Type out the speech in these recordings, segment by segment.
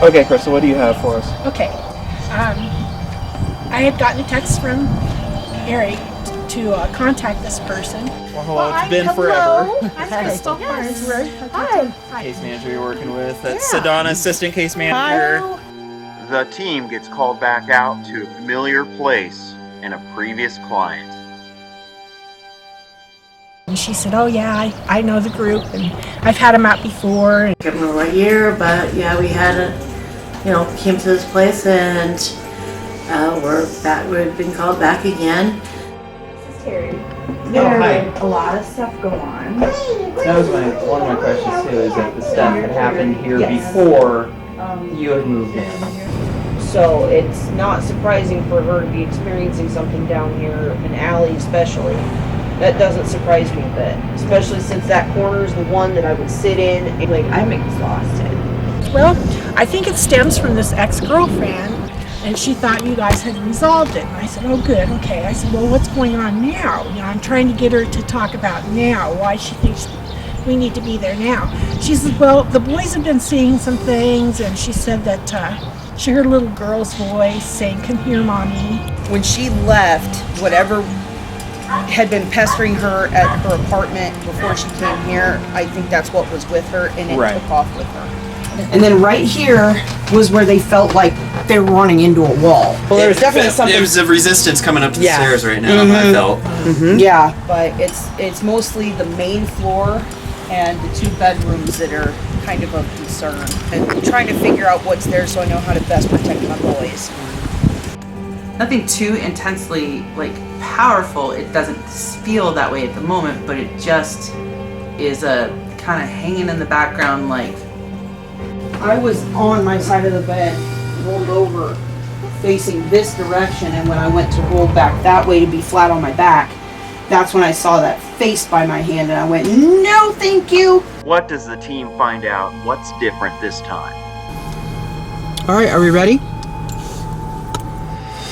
Okay, Crystal, what do you have for us? Okay. I had gotten a text from Eric to contact this person. Well, hello, it's been forever. I'm Crystal. Yes. Hi. Case manager you're working with. That's Sedona, assistant case manager. Hi. The team gets called back out to a familiar place and a previous client. And she said, oh yeah, I know the group and I've had them out before. Took over a year, but yeah, we had came to this place and we've been called back again. This is Terry. There's a lot of stuff going on. That was one of my questions too, is that the stuff had happened here before you had moved in. So it's not surprising for her to be experiencing something down here, an alley especially. That doesn't surprise me a bit, especially since that corner is the one that I would sit in and I'm exhausted. Well, I think it stems from this ex-girlfriend, and she thought you guys had resolved it. And I said, oh good, okay. I said, well, what's going on now? I'm trying to get her to talk about now, why she thinks we need to be there now. She said, well, the boys have been seeing some things, and she said that she heard a little girl's voice saying, come here, mommy. When she left, whatever had been pestering her at her apartment before she came here, I think that's what was with her, and it took off with her. And then right here was where they felt like they were running into a wall. Well, there was definitely something. There's a resistance coming up the stairs right now, I felt. Yeah, but it's mostly the main floor and the 2 bedrooms that are kind of concern. And trying to figure out what's there so I know how to best protect my boys. Nothing too intensely powerful. It doesn't feel that way at the moment, but it just is a kind of hanging in the background. I was on my side of the bed, rolled over, facing this direction, and when I went to roll back that way to be flat on my back, that's when I saw that face by my hand, and I went, no, thank you. What does the team find out? What's different this time? All right, are we ready?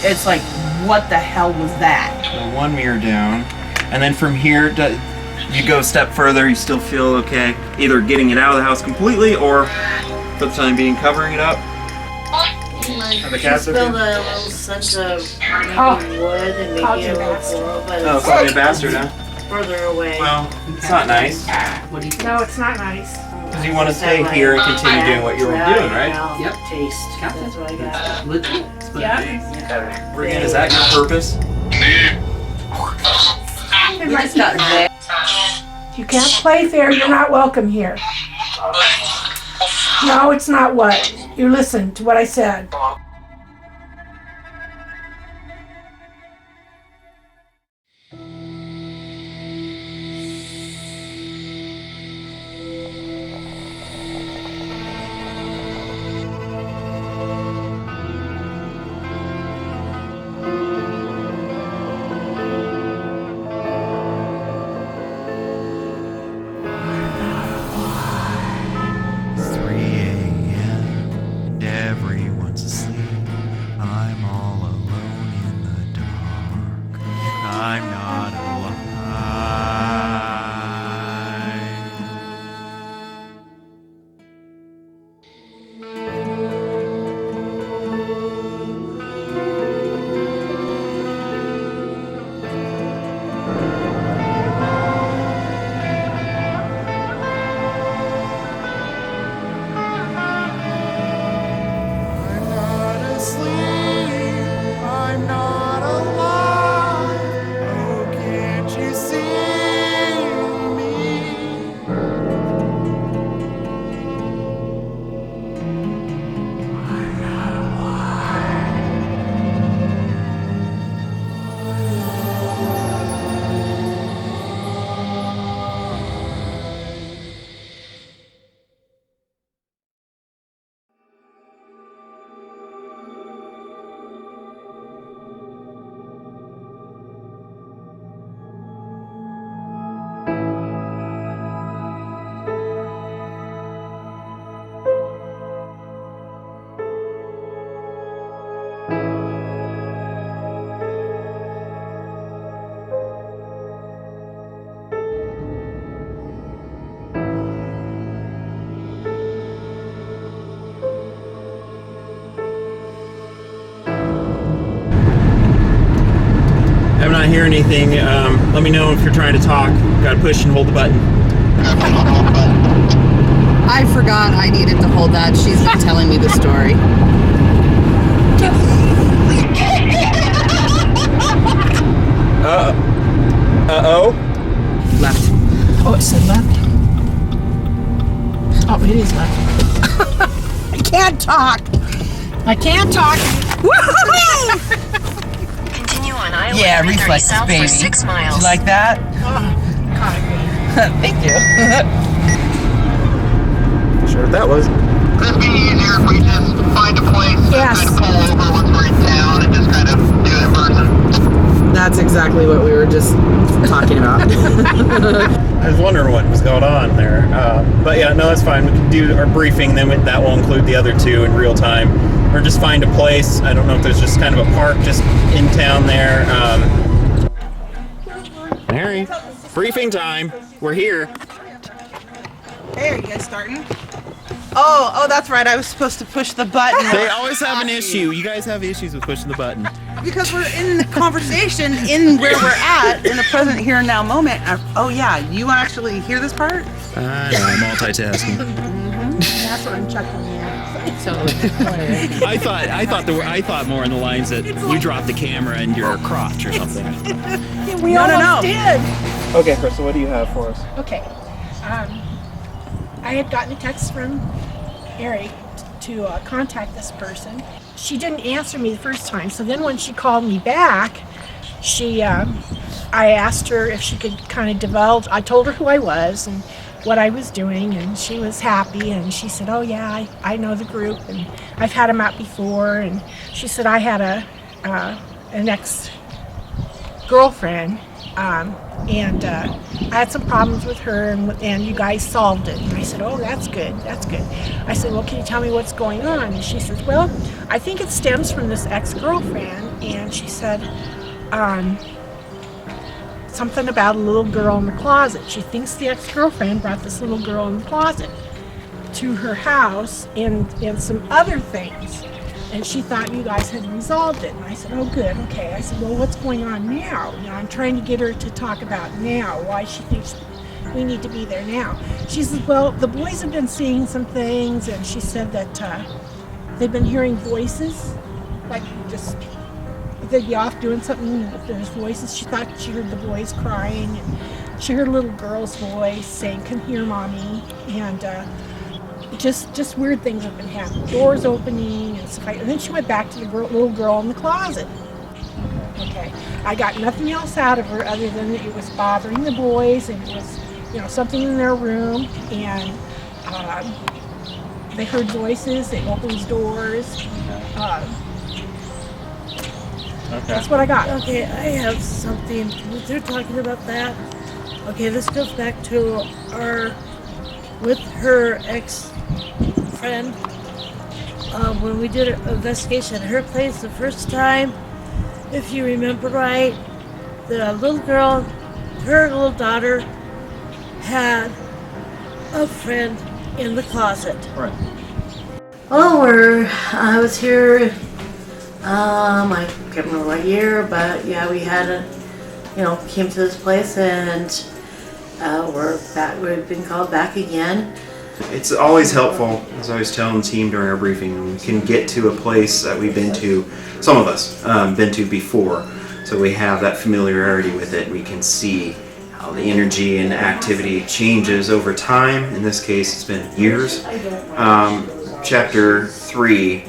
It's like, what the hell was that? So 1 mirror down, and then from here, you go a step further, you still feel okay, either getting it out of the house completely, or for the time being, covering it up. Have the cats Spilled a little sense of maybe wood and maybe a little floral, but it's probably a bastard, huh? further away. Well, it's not nice. No, it's not nice. Because you want to stay here and continue doing what you were doing, right? Yep. Taste. That's what I got. Yeah. Again, is that your purpose? You can't play fair, you're not welcome here. No, it's not what. You listened to what I said. Everyone's asleep. I'm not hearing anything. Let me know if you're trying to talk. Gotta push and hold the button. I forgot I needed to hold that. She's been telling me the story. Uh-oh. Left. Oh, it said left. Oh, it is left. I can't talk. I can't talk. Continue on Highway Yeah, 330 reflexes, south baby. for 6 miles. You like that? Thank you. Sure what that was. Could be easier if we just find a place Yes. and pull over once we're in town and just kind of do it in person. That's exactly what we were just talking about. I was wondering what was going on there. But yeah, no, that's fine. We can do our briefing, then that will include the other two in real time. Or just find a place. I don't know if there's just kind of a park just in town there. Mary, briefing time. We're here. Hey, are you guys starting? Oh, that's right. I was supposed to push the button. They always have an issue. You guys have issues with pushing the button. Because we're in the conversation in where we're at in the present here and now moment. Oh yeah, you actually hear this part? I know, multitasking. That's what I'm chuckling at. So I thought more in the lines that you dropped the camera in your crotch or something. We No. almost did. Okay, Crystal, what do you have for us? Okay. I had gotten a text from Eric to contact this person. She didn't answer me the first time, so then when she called me back, I asked her if she could kind of divulge. I told her who I was and what I was doing, and she was happy, and she said, oh yeah, I know the group, and I've had them out before, and she said I had an ex-girlfriend, and I had some problems with her, and you guys solved it. And I said, oh, that's good. I said, well, can you tell me what's going on? And she says, well, I think it stems from this ex-girlfriend. And she said, something about a little girl in the closet. She thinks the ex-girlfriend brought this little girl in the closet to her house and some other things. And she thought you guys had resolved it. And I said, oh, good, okay. I said, well, what's going on now? I'm trying to get her to talk about now, why she thinks we need to be there now. She says, well, the boys have been seeing some things, and she said that they've been hearing voices, like just, they'd be off doing something, and if there's voices, she thought she heard the boys crying, and she heard a little girl's voice saying, come here, mommy, and just weird things have been happening. Doors opening and stuff. And then she went back to the little girl in the closet. Okay. I got nothing else out of her other than that it was bothering the boys, and it was, something in their room, and they heard voices. They opened doors. That's what I got. Okay, I have something. They're talking about that. Okay, this goes back to with her ex-friend. When we did an investigation at her place the first time, if you remember right, the little girl, her little daughter, had a friend in the closet. Right. Well, I was here, I can't remember what year, but yeah, we had came to this place, and we're back. We've been called back again. It's always helpful, as I was telling the team during our briefing, we can get to a place that we've been to, some of us, been to before. So we have that familiarity with it. We can see how the energy and activity changes over time. In this case, it's been years. Chapter 3,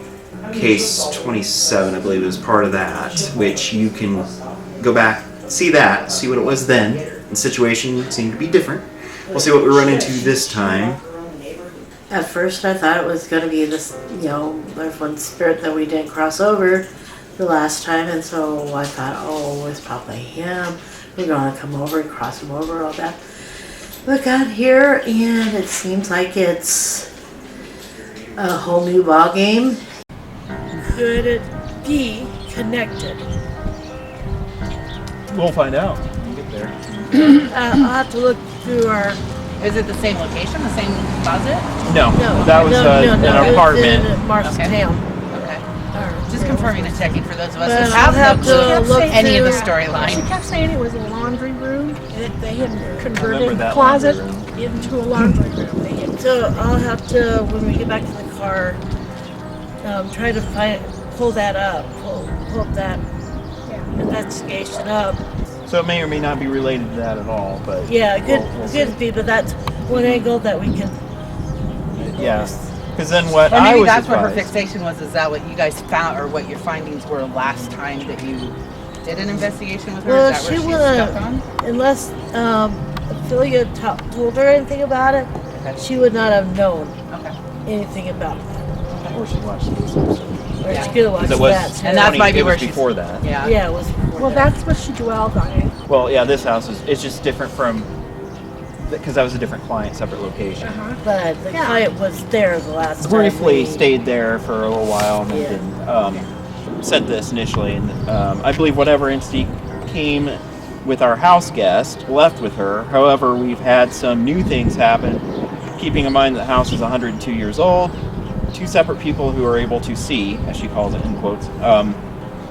case 27, I believe, is part of that, which you can go back, see what it was then. The situation seemed to be different. We'll see what we run into this time. At first, I thought it was going to be this, there's one spirit that we didn't cross over the last time, and so I thought, oh, it's probably him. We're going to come over and cross him over, all that. We got here, and it seems like it's a whole new ball game. Could it be connected? We'll find out when we get there. I'll have to look through our... Is it the same location, the same closet? No, that was an apartment. It was in Marshalltown. Okay. Just confirming and checking for those of us But who I'll have have no clue to look any of the through- She storyline. kept saying it was a laundry room, and they had remember converted the that closet laundry into a laundry room. They had So I'll have to, when we get back to the car, try to pull that up, pull up that investigation up. So it may or may not be related to that at all, but Yeah, it we'll see. could be, but that's one angle that we can. Yeah, because then what Or I maybe was that's what her advised- fixation was. Is that what you guys found, or what your findings were last time that you did an investigation with her? Well, Is that she where she's stuck wouldn't, on? unless Ophelia told her anything about it, Okay. she would not have known Okay. anything about that. Or she watched this episode. Or Yeah. she could have watched It was that too. And that's might be it was where she's- before that. Yeah. Yeah, it was. well, that's what she dwelled on. It. Well, yeah, this house is it's just different from because that was a different client, separate location. But the Yeah. client was there the last time. Briefly we- stayed there for a little while and then didn't. Said this initially, and I believe whatever entity came with our house guest left with her. However, we've had some new things happen. Keeping in mind that the house is 102 years old, two separate people who are able to see, as she calls it in quotes,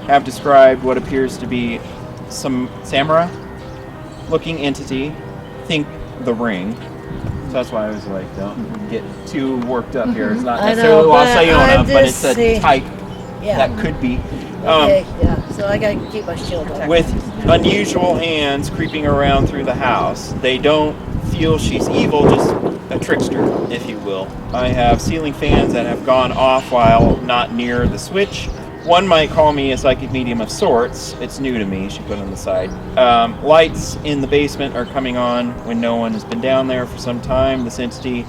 have described what appears to be some samurai-looking entity. Think the Ring. So that's why I was like, don't get too worked up here. It's not I know, necessarily but Wasayona, I'm but it's just a saying- type Yeah. that could be. Okay, yeah. So I gotta keep my shield up. With unusual hands creeping around through the house. They don't feel she's evil, just a trickster, if you will. I have ceiling fans that have gone off while not near the switch. One might call me a psychic medium of sorts. It's new to me, she put on the side. Lights in the basement are coming on when no one has been down there for some time. This entity,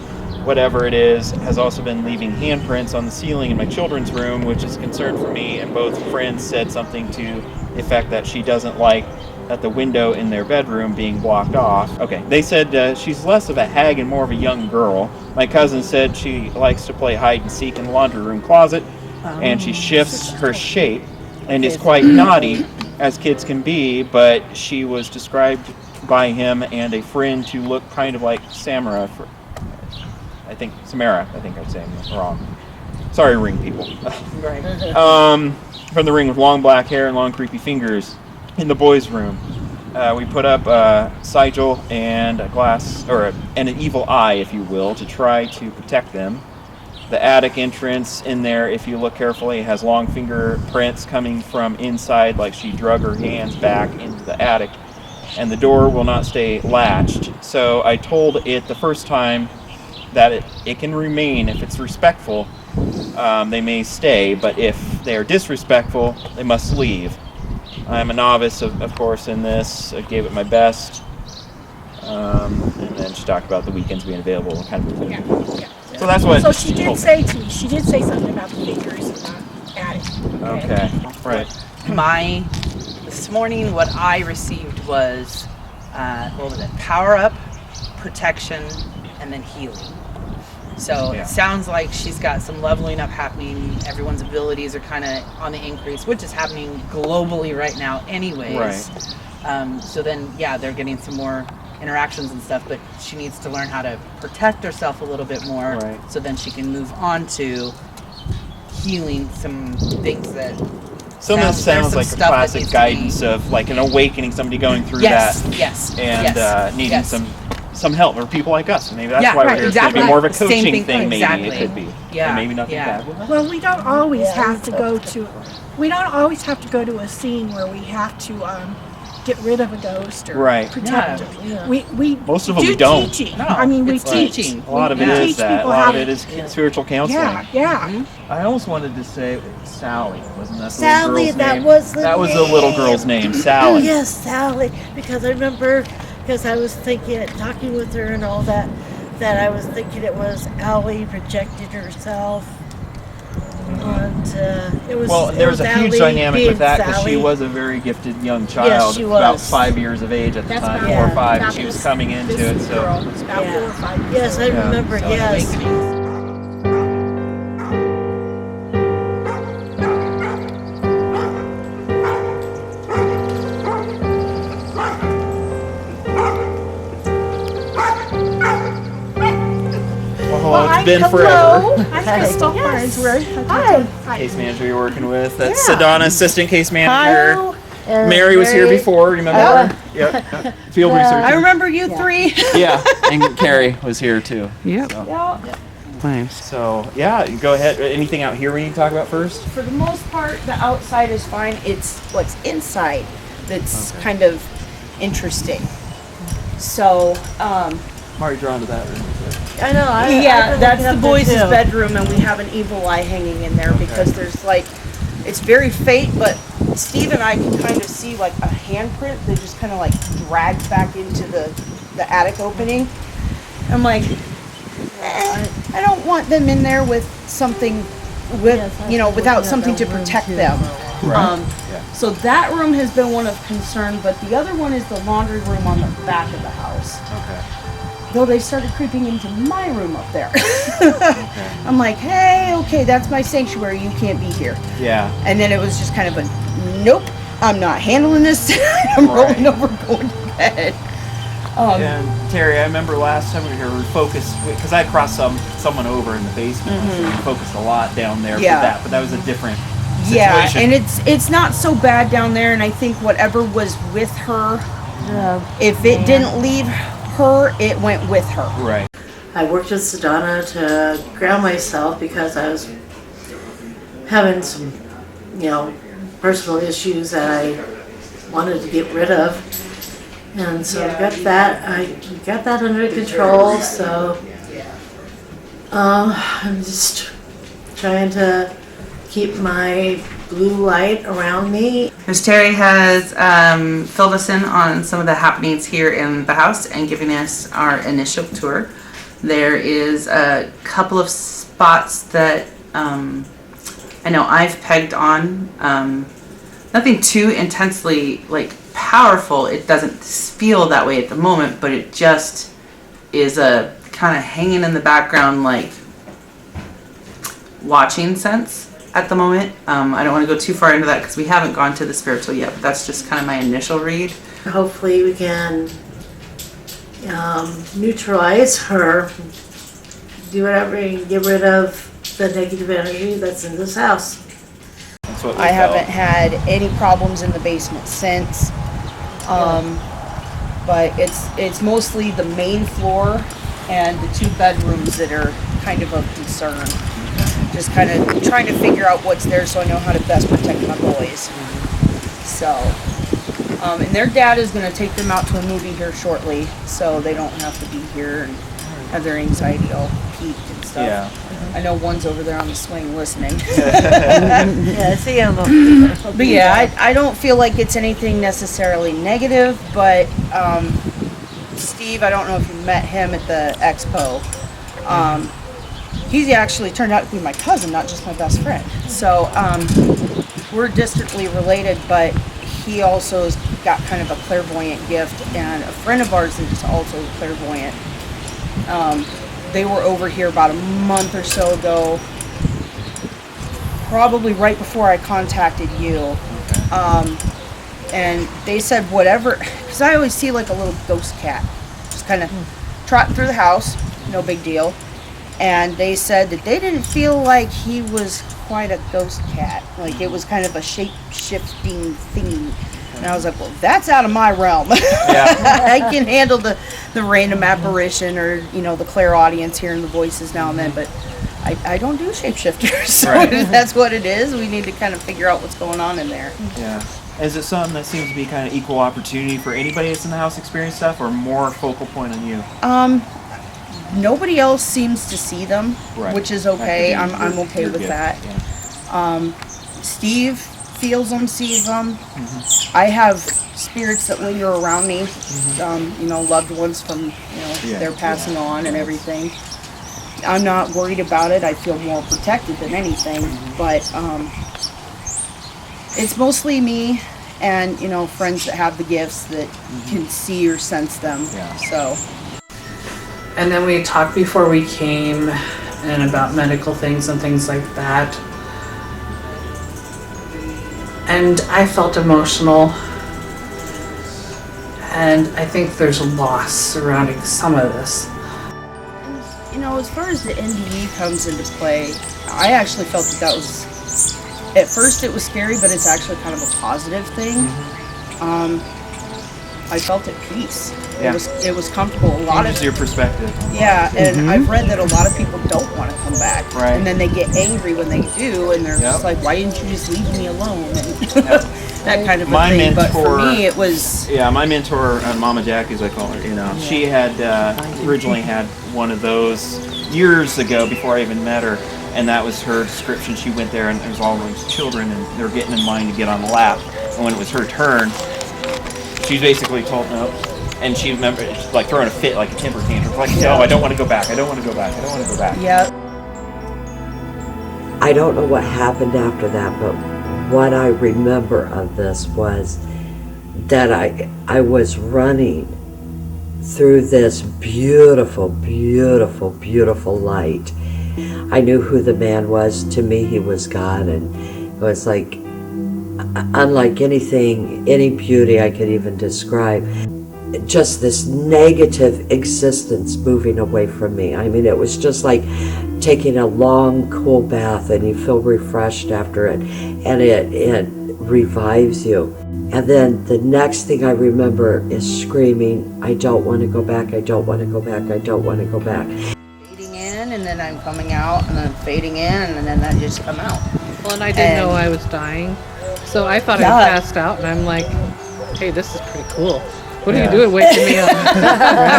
whatever it is, has also been leaving handprints on the ceiling in my children's room, which is a concern for me, and both friends said something to the effect that she doesn't like that the window in their bedroom being blocked off. Okay, they said she's less of a hag and more of a young girl. My cousin said she likes to play hide and seek in the laundry room closet, and she shifts her shape and is quite naughty, as kids can be, but she was described by him and a friend to look kind of like Samara. Samara, I think I'm saying it wrong. Sorry, Ring people. Right. From the Ring with long black hair and long creepy fingers. In the boys' room, we put up a sigil and a glass, and an evil eye, if you will, to try to protect them. The attic entrance in there, if you look carefully, has long fingerprints coming from inside, like she drug her hands back into the attic, and the door will not stay latched. So I told it the first time that it can remain if it's respectful. They may stay, but if they are disrespectful, they must leave. I'm a novice, of course, in this. I gave it my best. And then she talked about the weekends being available and kind of. Yeah. So that's what. So she did told me. say to me. She did say something about the fingers in the attic. Okay. Right. This morning, what I received was, what was it? Power up, protection, and then healing. So Yeah. it sounds like she's got some leveling up happening. Everyone's abilities are kind of on the increase, which is happening globally right now anyways. Right. So then, yeah, they're getting some more interactions and stuff, but she needs to learn how to protect herself a little bit more. Right. So then she can move on to healing some things that Some of this there's sounds some like a stuff that classic needs to guidance of like an awakening, somebody going through yes, that yes, and yes, needing yes. some help, or people like us. Maybe that's Yeah, why right, we're here. exactly. It's maybe more of a Same coaching thing, thing. Maybe exactly. it could be. Yeah, And maybe nothing yeah. bad with that. Well, we don't always Yeah. have to go to. We don't always have to go to a scene where we have to get rid of a ghost or Right. protect Yeah, it. yeah. We Most of them do we don't. teaching. No, I mean, we it's teach. teaching. A lot of it We is teach that. A people lot how of it to- is spiritual counseling. Yeah, yeah. Mm-hmm. I almost wanted to say Sally. Wasn't that the Sally, little girl's that name? was the That was the little girl's name, Sally. Yes, Sally. Because I remember, because I was thinking, talking with her and all that, that I was thinking it was Allie projected herself. And it was. Well, it there was a huge Allie dynamic being with that because Sally. she was a very gifted young child, she about was. 5 years of age at the That's time, about, 4 or yeah, 5, and about she was this- coming into this it. So girl was about Yeah. 4 or 5 years Yes, I old. Yeah. remember. So Yes. awakening. well, hello. Well, I been Hello. forever. I'm Crystal. Yes. Hi. Case manager you're working with. That's Yeah. Sedona, assistant case manager. And Mary was here before, remember? Yep. Field research. I remember you three. Yeah, and Carrie was here too. Yep. So, Nice. so yeah, you go ahead. Anything out here we need to talk about first? For the most part, the outside is fine. It's what's inside that's kind of interesting. So, I'm already drawn to that room. I know. that's the boys' bedroom, and we have an evil eye hanging in there because there's like, it's very faint, but Steve and I can kind of see like a handprint that just kind of like drags back into the attic opening. I'm like, I don't want them in there with something, without something to protect them. So that room has been one of concern, but the other one is the laundry room on the back of the house. Okay. Though they started creeping into my room up there. I'm like, hey, okay, that's my sanctuary. You can't be here. Yeah. And then it was just kind of a, nope, I'm not handling this. I'm rolling over, going to bed. And Terry, I remember last time we were here, we focused, because I crossed someone over in the basement. So we focused a lot down there for that, but that was a different situation. Yeah, and it's not so bad down there, and I think whatever was with her, if it didn't leave her, it went with her. Right. I worked with Sedona to ground myself because I was having some, personal issues that I wanted to get rid of. And so I got that under control. So I'm just trying to keep my blue light around me. Ms. Terry has filled us in on some of the happenings here in the house and giving us our initial tour. There is a couple of spots that I know I've pegged on. Nothing too intensely powerful. It doesn't feel that way at the moment, but it just is a kind of hanging in the background, watching sense at the moment. I don't want to go too far into that because we haven't gone to the spiritual yet, but that's just kind of my initial read. Hopefully we can neutralize her, do whatever, and get rid of the negative energy that's in this house. That's what we I felt. haven't had any problems in the basement since. But it's mostly the main floor and the two bedrooms that are kind of concern. Just kind of trying to figure out what's there so I know how to best protect my boys. So, and their dad is going to take them out to a movie here shortly, so they don't have to be here and have their anxiety all peaked and stuff. Yeah. I know one's over there on the swing listening. Yeah, I see him. But yeah, I don't feel like it's anything necessarily negative, but Steve, I don't know if you met him at the expo. He's actually turned out to be my cousin, not just my best friend. So we're distantly related, but he also has got kind of a clairvoyant gift, and a friend of ours is also clairvoyant. They were over here about a month or so ago, probably right before I contacted you. And they said whatever, because I always see like a little ghost cat just kind of trotting through the house, no big deal. And they said that they didn't feel like he was quite a ghost cat, like it was kind of a shape-shifting thingy. And I was like, well, that's out of my realm. Yeah. I can handle the random apparition or, the clairaudience, hearing the voices now and then, but I don't do shapeshifters. So if that's what it is, we need to kind of figure out what's going on in there. Yeah. Is it something that seems to be kind of equal opportunity for anybody that's in the house experience stuff, or more focal point on you? Nobody else seems to see them, which is okay. I'm okay You're with good. that. Yeah. Steve feels them, sees them. I have spirits that linger around me, loved ones from, their passing on and everything. I'm not worried about it. I feel more protected than anything, but it's mostly me and, friends that have the gifts that can see or sense them. Yeah. So. And then we talked before we came and about medical things and things like that. And I felt emotional. And I think there's a loss surrounding some of this. And, know, as far as the NDE comes into play, I actually felt that was, at first it was scary, but it's actually kind of a positive thing. I felt at peace. Yeah. It was comfortable. A lot Changes of your perspective. yeah, and I've read that a lot of people don't want to come back, Right. and then they get angry when they do, and they're just like, "Why didn't you just leave me alone?" And that kind of a thing. But for me, it was my mentor, Mama Jackie, as I call her. You know, she had originally had one of those years ago before I even met her, and that was her description. She went there, and there was all these children, and they were getting in line to get on the lap, and when it was her turn, she was basically told no. And she remembered, like, throwing a fit, like a temper tantrum. Like, no, I don't want to go back. I don't want to go back. I don't want to go back. yeah. I don't know what happened after that, but what I remember of this was that I was running through this beautiful, beautiful, beautiful light. I knew who the man was. To me, he was God, and it was like unlike anything, any beauty I could even describe. Just this negative existence moving away from me. I mean, it was just like taking a long, cool bath, and you feel refreshed after it, and it revives you. And then the next thing I remember is screaming, "I don't want to go back, I don't want to go back, I don't want to go back." Fading in, and then I'm coming out, and then fading in, and then I just come out. Well, and I didn't know I was dying, so I thought I passed out, and I'm like, hey, this is pretty cool. What are you doing waking me up?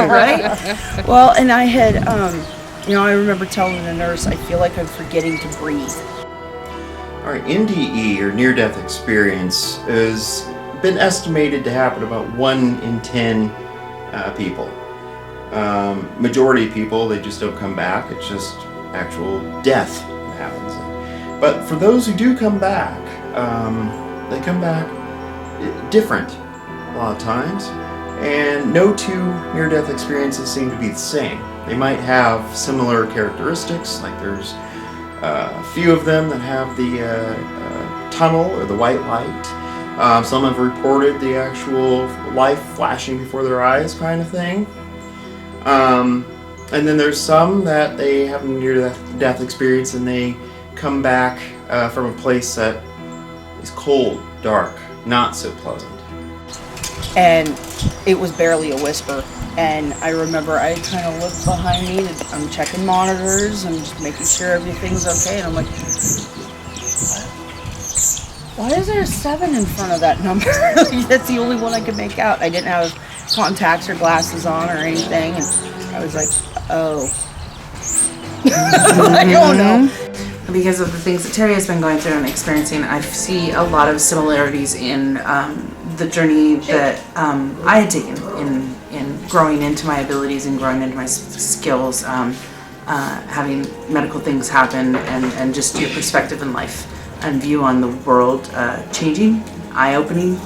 Right? Well, and I had, you know, I remember telling the nurse, I feel like I'm forgetting to breathe. All right, NDE, or near-death experience, has been estimated to happen about 1 in 10 people. Majority of people, they just don't come back. It's just actual death that happens. But for those who do come back, they come back different a lot of times. And no two near-death experiences seem to be the same. They might have similar characteristics, like there's a few of them that have the tunnel or the white light. Some have reported the actual life flashing before their eyes kind of thing. And then there's some that they have a near-death experience and they come back from a place that is cold, dark, not so pleasant. And it was barely a whisper. And I remember I kind of looked behind me, I'm checking monitors, I'm just making sure everything's okay, and I'm like, why is there a 7 in front of that number? That's the only one I could make out. I didn't have contacts or glasses on or anything, and I was like, oh. I don't know. Because of the things that Terry has been going through and experiencing, I see a lot of similarities in the journey that I had taken in growing into my abilities and growing into my skills, having medical things happen, and just your perspective in life and view on the world changing, eye-opening.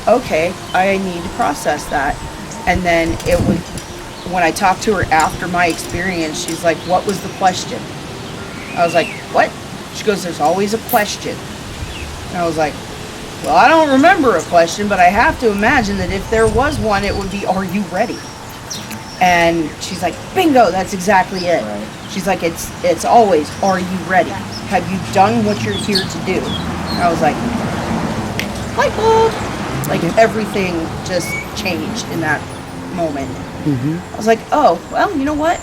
Okay, I need to process that. And then it was, when I talked to her after my experience, she's like, what was the question? I was like, what? She goes, there's always a question. And I was like, well, I don't remember a question, but I have to imagine that if there was one, it would be, are you ready? And she's like, bingo, that's exactly it. Right. She's like, it's always, are you ready? Have you done what you're here to do? And I was like, light bulb. Like everything just changed in that moment. Mm-hmm. I was like, oh, well, you know what?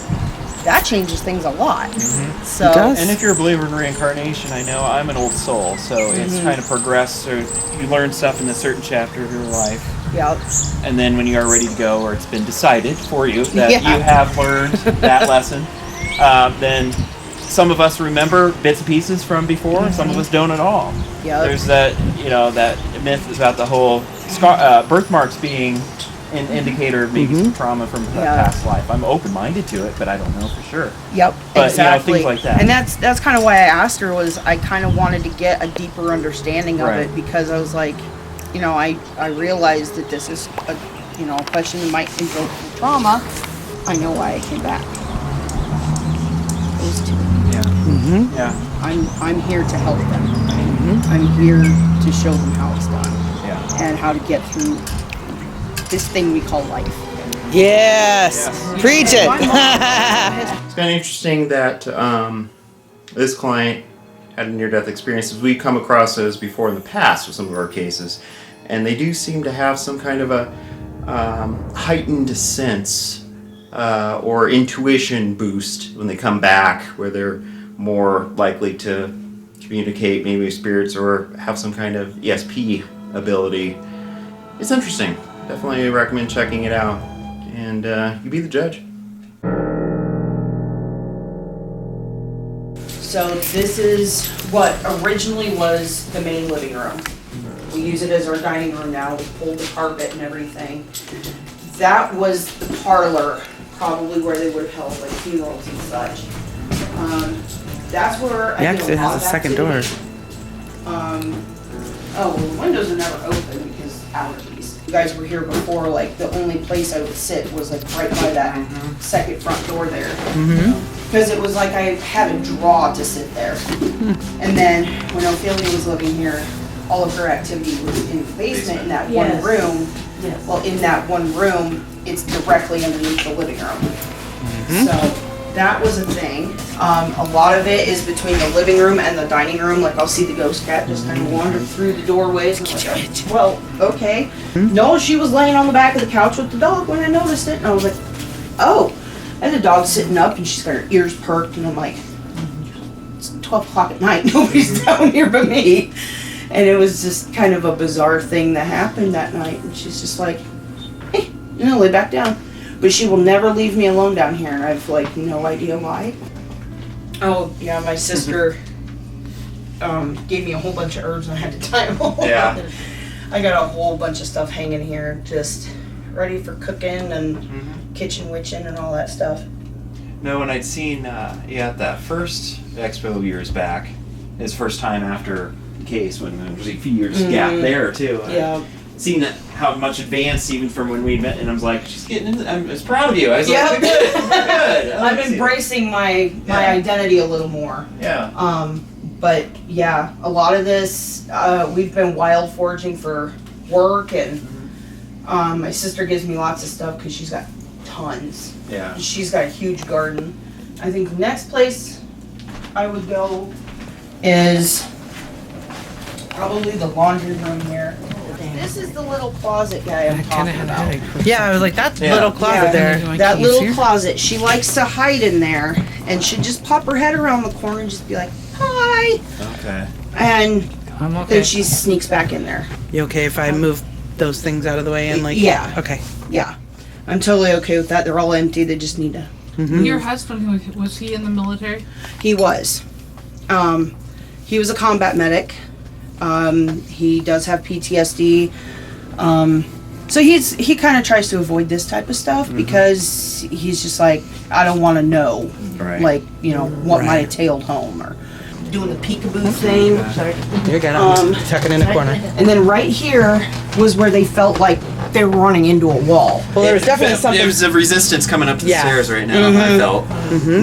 That changes things a lot. Mm-hmm. So, and if you're a believer in reincarnation, I know I'm an old soul, so it's kind of progressed. So you learn stuff in a certain chapter of your life. Yeah. And then when you are ready to go, or it's been decided for you that you have learned that lesson, then some of us remember bits and pieces from before, and some of us don't at all. Yeah. There's that, that myth about the whole birthmarks being an indicator of maybe some trauma from past life. I'm open-minded to it, but I don't know for sure. Yep, but, exactly. Things like that. And that's kind of why I asked her, was I kind of wanted to get a deeper understanding of it, because I was like, I realized that this is a question that might invoke some trauma. I know why I came back. Those two. Yeah. Mm-hmm. Yeah. I'm here to help them. Mm-hmm. I'm here to show them how it's done. Yeah. And how to get through this thing we call life. Yes. Preach it. It's kind of interesting that this client had a near-death experience. We've come across those before in the past with some of our cases, and they do seem to have some kind of a heightened sense or intuition boost when they come back, where they're more likely to communicate maybe with spirits or have some kind of ESP ability. It's interesting. Definitely recommend checking it out, and you be the judge. So this is what originally was the main living room. We use it as our dining room now. We pulled the carpet and everything. That was the parlor, probably where they would have held like funerals and such. That's where I Because it has a second door. Oh, well, the windows are never open because allergies. You guys were here before, like the only place I would sit was like right by that second front door there. Because it was like I had a draw to sit there. And then when Ophelia was living here, all of her activity was in the basement in that one room. Well, in that one room, it's directly underneath the living room. So that was a thing. A lot of it is between the living room and the dining room. Like I'll see the ghost cat just kind of wander through the doorways. And like, well, okay. No, she was laying on the back of the couch with the dog when I noticed it. And I was like, oh. And the dog's sitting up and she's got her ears perked. And I'm like, it's 12 o'clock at night. Nobody's down here but me. And it was just kind of a bizarre thing that happened that night. And she's just like, hey, you know, lay back down. But she will never leave me alone down here. And I've like no idea why. Oh, yeah, my sister gave me a whole bunch of herbs and I had to tie them all up. I got a whole bunch of stuff hanging here, just ready for cooking and kitchen witching and all that stuff. No, and I'd seen at that first expo years back, his first time after the case, when there was a few years gap there too. Yeah. Seen how much advanced even from when we met, and I was like, she's getting into, I was proud of you. I was like, good, good. I'm embracing my identity a little more. Yeah. But yeah, a lot of this, we've been wild foraging for work, and my sister gives me lots of stuff because she's got tons. Yeah. She's got a huge garden. I think the next place I would go is probably the laundry room here. This is the little closet guy I'm talking about. Yeah, I was like, that little closet there. That little closet. She likes to hide in there, and she'd just pop her head around the corner and just be like, hi. Okay. And I'm okay. then she sneaks back in there. You okay if I move those things out of the way and like? Yeah. Okay. Yeah. I'm totally okay with that. They're all empty. They just need to. Your husband, was he in the military? He was. He was a combat medic. He does have PTSD. So he kind of tries to avoid this type of stuff because he's just like, I don't want to know, like, you know, what might have tailed home or doing the peekaboo thing. You're good. I'm tucking in a corner. And then right here was where they felt like they were running into a wall. Well, there was definitely something. There's a resistance coming up the stairs right now. I felt.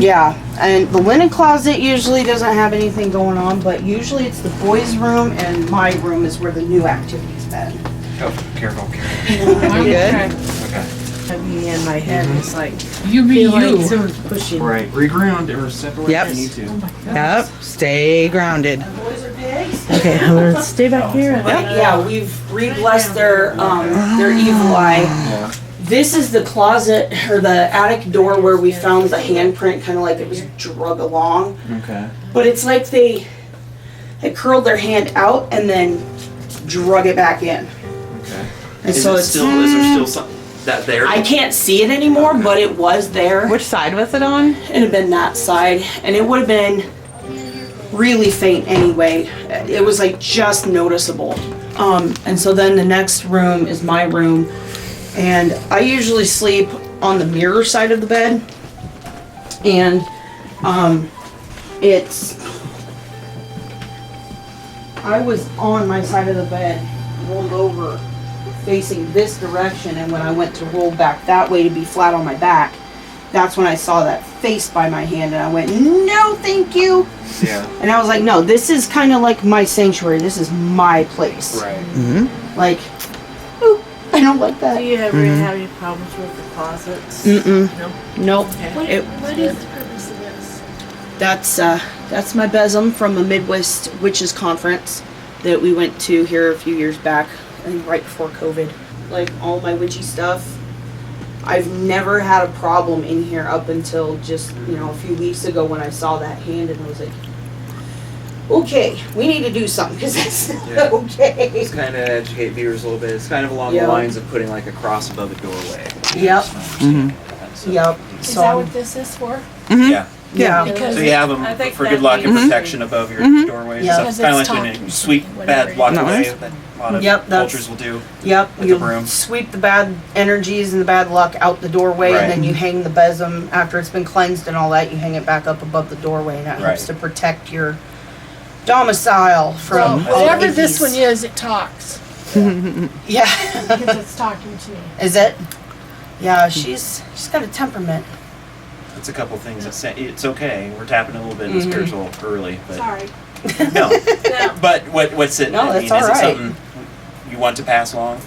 Yeah, and the linen closet usually doesn't have anything going on, but usually it's the boys' room and my room is where the new activity's been. Oh, careful. You good? Okay. Me in my head, it's like You be feel like you. someone's pushing. Right. Reground or separate Yep. if you need to. Yep. Stay grounded. Boys are pigs. Okay, I'm gonna stay back here. Yeah, we've re-blessed their evil eye. Yeah. This is the closet or the attic door where we found the handprint, kind of like it was drug along. Okay. But it's like they curled their hand out and then drug it back in. Okay. And Is so it it's still? Is there still some that there? I can't see it anymore, but it was there. Which side was it on? It had been that side, and it would have been really faint anyway. It was like just noticeable. And so then the next room is my room, and I usually sleep on the mirror side of the bed, and I was on my side of the bed, rolled over, facing this direction, and when I went to roll back that way to be flat on my back, that's when I saw that face by my hand, and I went, no, thank you. Yeah. And I was like, no, this is kind of like my sanctuary. This is my place. Right. Like, ooh, don't like that. Do you ever have any problems with the closets? Nope. What is the purpose of this? That's my besom from a Midwest Witches Conference that we went to here a few years back, I think right before COVID. Like all my witchy stuff. I've never had a problem in here up until just, a few weeks ago when I saw that hand and I was like, okay, we need to do something because that's not okay. Just kind of educate viewers a little bit. It's kind of along the lines of putting like a cross above a doorway. Yep. Yep. Is that what this is for? Yeah. Yeah. Because So you have them for good luck and protection above your doorways. Yep. So it's kind of like when you sweep bad luck away. That a lot of cultures will do. Yep. With You the broom. sweep the bad energies and the bad luck out the doorway, Right. and then you hang the besom after it's been cleansed and all that. You hang it back up above the doorway, and that helps to protect your domicile from all Whatever the this one ickies. is, it talks. Yeah. Because it's talking to me. Is it? Yeah, she's got a temperament. It's a couple things that say it's okay. We're tapping a little bit in spiritual early, but Sorry. no. But what's it? No, I that's mean, all is it right. something you want to pass along,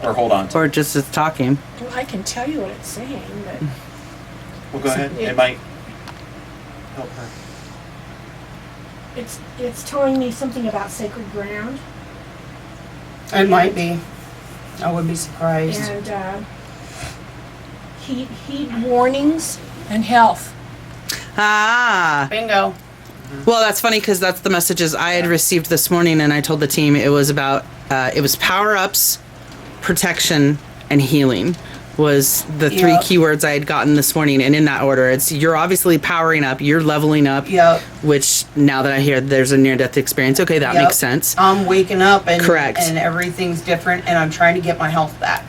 or hold on to? Or just it's talking. Well, I can tell you what it's saying, but Well, go ahead. It might help her. it's telling me something about sacred ground It might be. I wouldn't be surprised. and heat warnings and health. Ah. Bingo. Well, that's funny because that's the messages I had received this morning, and I told the team it was about it was power-ups, protection, and healing was the three keywords I had gotten this morning, and in that order, it's you're obviously powering up, you're leveling up. Yep. Which now that I hear there's a near-death experience, okay, that makes sense. I'm waking up and Correct. and everything's different, and I'm trying to get my health back.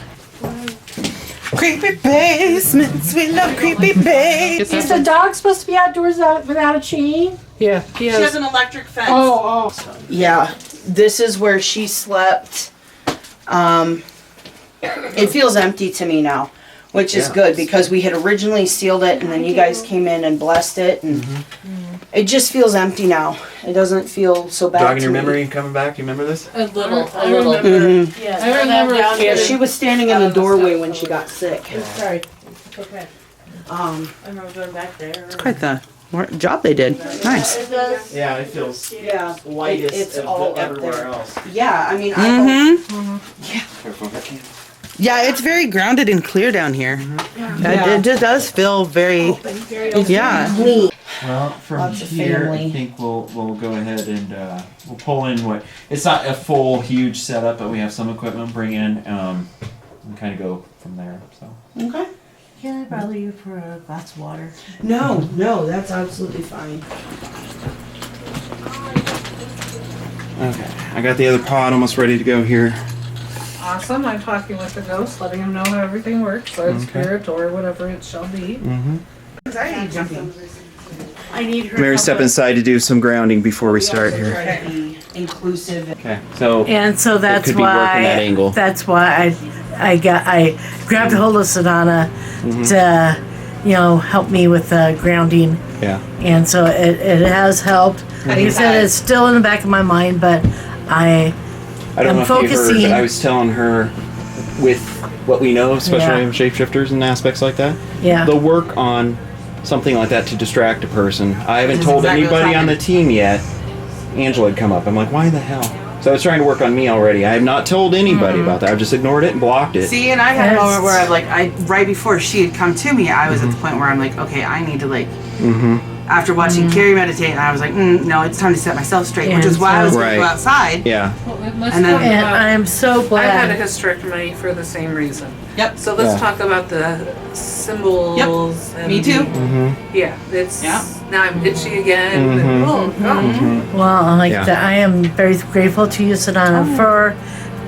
Creepy basements, we love creepy basements. Is the dog supposed to be outdoors without a chain? Yeah, he She has has. an electric fence. Oh. Yeah, this is where she slept. It feels empty to me now, which is good because we had originally sealed it and then you guys came in and blessed it and it just feels empty now. It doesn't feel so bad Jogging to your me. memory coming back. You remember this? A little. I remember. Yes, I remember Yeah, she was standing in the doorway when she got sick. Sorry. Okay. I remember going back there. Quite the job they did. Nice. It does. Yeah, it feels Yeah, lightest it's of all up everywhere there. else. Yeah, I mean, I Careful with that can. Yeah, it's very grounded and clear down here. Yeah. It just does feel very, yeah. neat. Well, from Lots of here, family. I think we'll go ahead and we'll pull in what it's not a full huge setup, but we have some equipment bring in and kind of go from there. So Okay. Can I bother you for a glass of water? No, that's absolutely fine. okay, I got the other pod almost ready to go here. Awesome. I'm talking with the ghost, letting him know how everything works, or spirit, or whatever it shall be. Anxiety jumping. I need her. Mary, help step with- inside to do some grounding before we start here. Try to be inclusive. Okay, so And so that's could be working why that angle. that's why I grabbed hold of Sedona to help me with grounding, yeah. and so it has helped. Like I said, it's still in the back of my mind, but I don't know I'm if you heard, focusing- but I was telling her with what we know, especially Yeah. of shapeshifters and aspects like that, yeah. the work on something like that to distract a person. I haven't That's told exactly what's anybody on the happened. team yet. Angela had come up. I'm like, why the hell? So it's trying to work on me already. I have not told anybody about that. I've just ignored it and blocked it. See, and I had a Yes. moment where right before she had come to me, I was at the point where I'm like, okay, I need to after watching Carrie meditate, and I was like, no, it's time to set myself straight, which And is why I was going to go Right. outside. Yeah. Well, let's And then- talk And about. I'm so I had a glad. hysterectomy for the same reason. Yep. So let's Yeah. talk about the symbols. And Me too. Yeah, it's Yeah. now I'm itchy again. and- oh, God. Well, like Yeah. that, I am very grateful to you, Sedona, for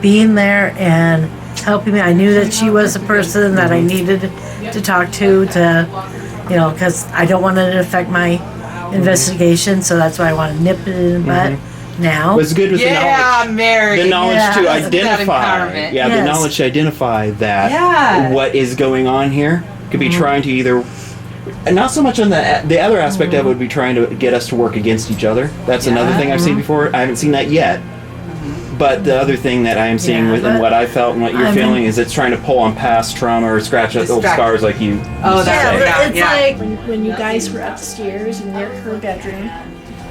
being there and helping me. I knew that she was a person that I needed to talk to because I don't want it to affect my investigation, so that's why I want to nip it in the butt now. What's good with the knowledge? Yeah, Mary. The knowledge Yeah. to That's that identify. empowerment. Yeah, the Yes. knowledge to identify that Yeah. what is going on here could be trying to either, and not so much on the other aspect of it would be trying to get us to work against each other. That's another thing I've seen before. I haven't seen that yet, But the other thing that I am seeing Yeah, and what I felt and what you're I've been- feeling is it's trying to pull on past trauma or scratch at old scars like you. Oh, used to that's say. it. It's Yeah. like When you guys were upstairs in her bedroom,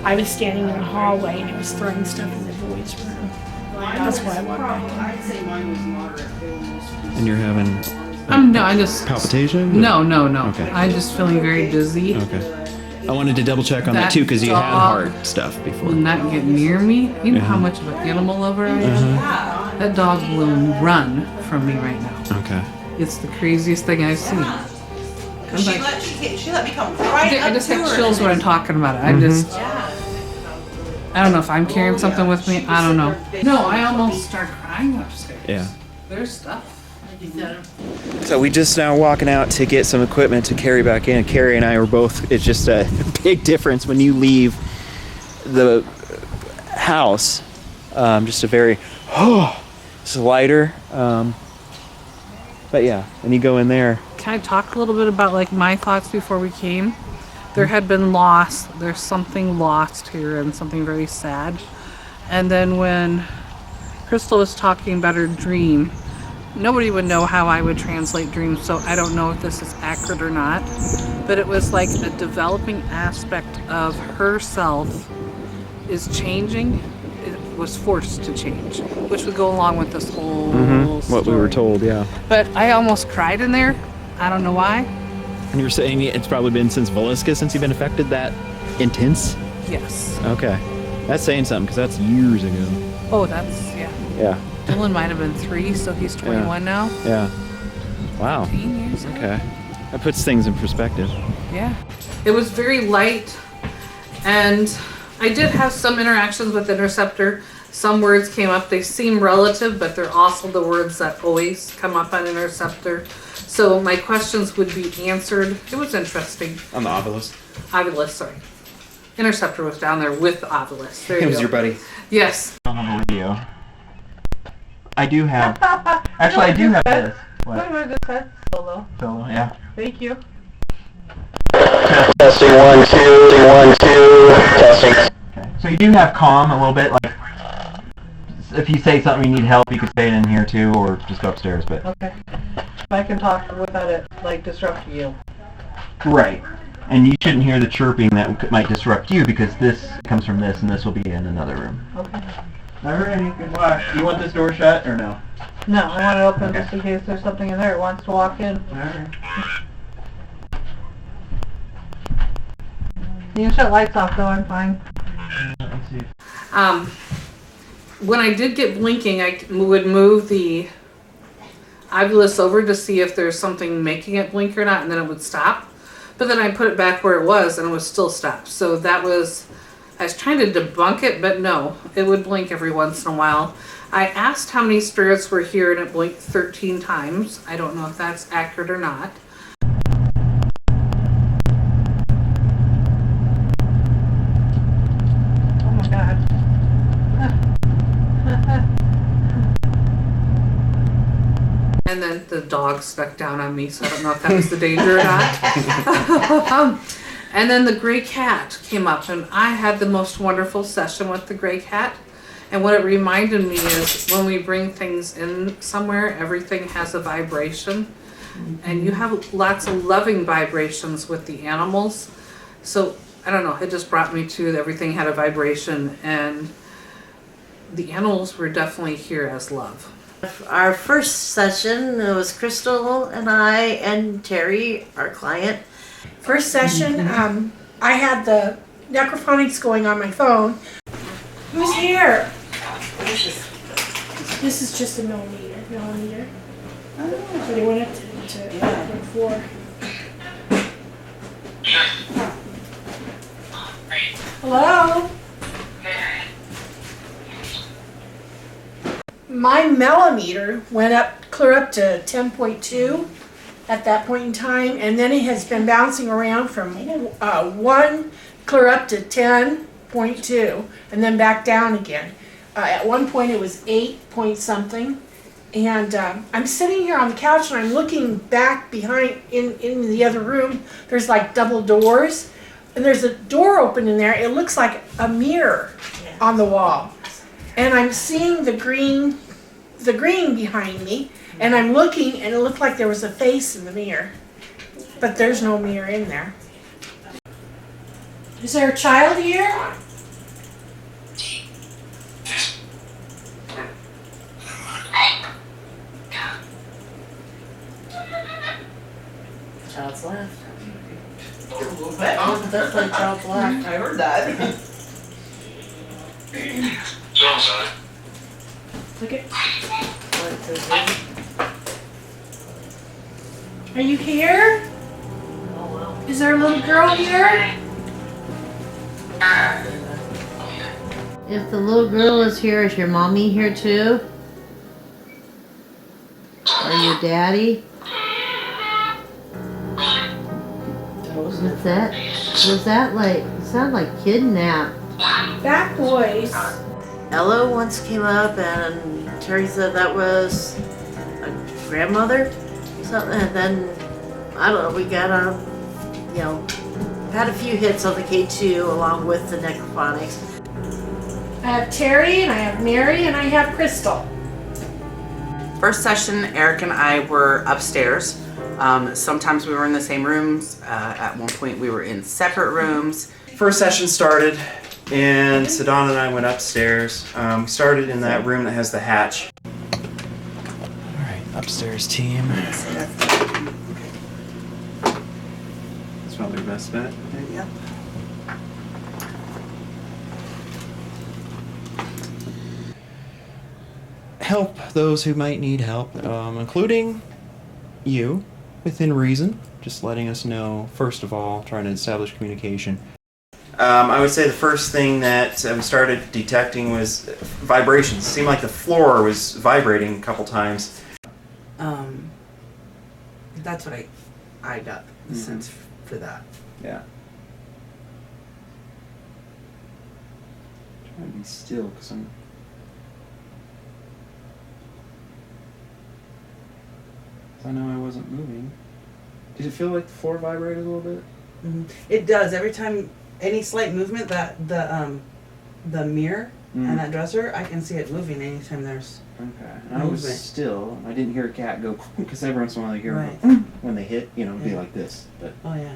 I was standing in the hallway and I was throwing stuff in the boys' room. That's why I walked back in. I'd say mine was moderate. And you're having No, I just palpitation? no. Okay. I'm just feeling very dizzy. Okay. I wanted to double check on that That too because you had dog heart stuff before. Will not get near me. You know how much of an animal lover I am? That dog will run from me right now. Okay. It's the craziest thing I've seen. She let me come right I just have chills when I'm talking about it. I don't know if I'm carrying something with me. I don't know. No, I almost start crying upstairs. Yeah. There's stuff. So we just now walking out to get some equipment to carry back in. Carrie and I were both. It's just a big difference when you leave the house. Just a very it's lighter. But yeah, when you go in there. Can I talk a little bit about like my thoughts before we came? There had been loss. There's something lost here and something very sad. And then when Crystal was talking about her dream, nobody would know how I would translate dreams, so I don't know if this is accurate or not. But it was like a developing aspect of herself is changing. It was forced to change, which would go along with this whole What we were story. told, yeah. But I almost cried in there. I don't know why. And you were saying it's probably been since Velisca since you've been affected that intense? Yes. Okay. That's saying something because that's years ago. Oh, that's, yeah. Yeah. Dylan might have been 3, so he's 21 now. Yeah. Wow. 15 years ago. Okay. That puts things in perspective. Yeah. It was very light, and I did have some interactions with Interceptor. Some words came up. They seem relative, but they're also the words that always come up on Interceptor. So my questions would be answered. It was interesting. On the Ovilus. Ovilus, sorry. Interceptor was down there with Ovilus. There you go. It was your buddy. Yes. On the video. I do have. Actually, I do have this. What? Solo. Solo, yeah. Thank you. Testing 1, 2, 1, 2, testing. Okay. So you do have calm a little bit. Like, if you say something you need help, you could say it in here too, or just go upstairs. But Okay. I can talk without it, like, disrupting you. right. And you shouldn't hear the chirping that might disrupt you because this comes from this, and this will be in another room. Okay. Alrighty, good luck. You want this door shut or no? No, I want it open Okay. just in case there's something in there that wants to walk in. Alright. You can shut lights off though, I'm fine. Let me see. When I did get blinking, I would move the Ovilus over to see if there's something making it blink or not, and then it would stop. But then I put it back where it was, and it was still stopped. So that was, I was trying to debunk it, but no, it would blink every once in a while. I asked how many spirits were here, and it blinked 13 times. I don't know if that's accurate or not. Oh my God. And then the dog stuck down on me, so I don't know if that was the danger or not. And then the gray cat came up, and I had the most wonderful session with the gray cat. And what it reminded me is when we bring things in somewhere, everything has a vibration. And you have lots of loving vibrations with the animals. So, I don't know, it just brought me to everything had a vibration, and the animals were definitely here as love. our first session, it was Crystal and I and Terry, our client. First session, I had the necrophonics going on my phone. Who's here? This is just a millimeter. But it went up to 4. Hello? My millimeter went up, clear up to 10.2 at that point in time, and then it has been bouncing around from 1 clear up to 10.2, and then back down again. At one point it was 8 point something, and I'm sitting here on the couch and I'm looking back behind in the other room. There's like double doors, and there's a door open in there. It looks like a mirror on the wall. and I'm seeing the green behind me, and I'm looking, and it looked like there was a face in the mirror, but there's no mirror in there. Is there a child here? Child's left. That's like child's left. I heard that. Look at. Are you here? Is there a little girl here? If the little girl is here, is your mommy here too? Or your daddy? What's that? Was that like, it sounded like kidnapped. That voice. Ella once came up and Terry said that was a grandmother, something, and then, I don't know, we got had a few hits on the K2 along with the necrophonics. I have Terry, and I have Mary, and I have Crystal. First session, Eric and I were upstairs. Sometimes we were in the same rooms. At one point we were in separate rooms. First session started, and Sedona and I went upstairs. We started in that room that has the hatch. All right, upstairs team. That's probably your best bet. Yep. Help those who might need help, including you, within reason. Just letting us know, first of all, trying to establish communication. I would say the first thing that we started detecting was vibrations. It seemed like the floor was vibrating a couple times. That's what I got the sense for that. Yeah. Trying to be still because I know I wasn't moving. Did it feel like the floor vibrated a little bit? It does every time any slight movement. That the mirror and that dresser, I can see it moving anytime there's. Okay. And I was still. I didn't hear a cat go because every once in a while you hear Right. when they hit. It'd be like this, but Oh yeah.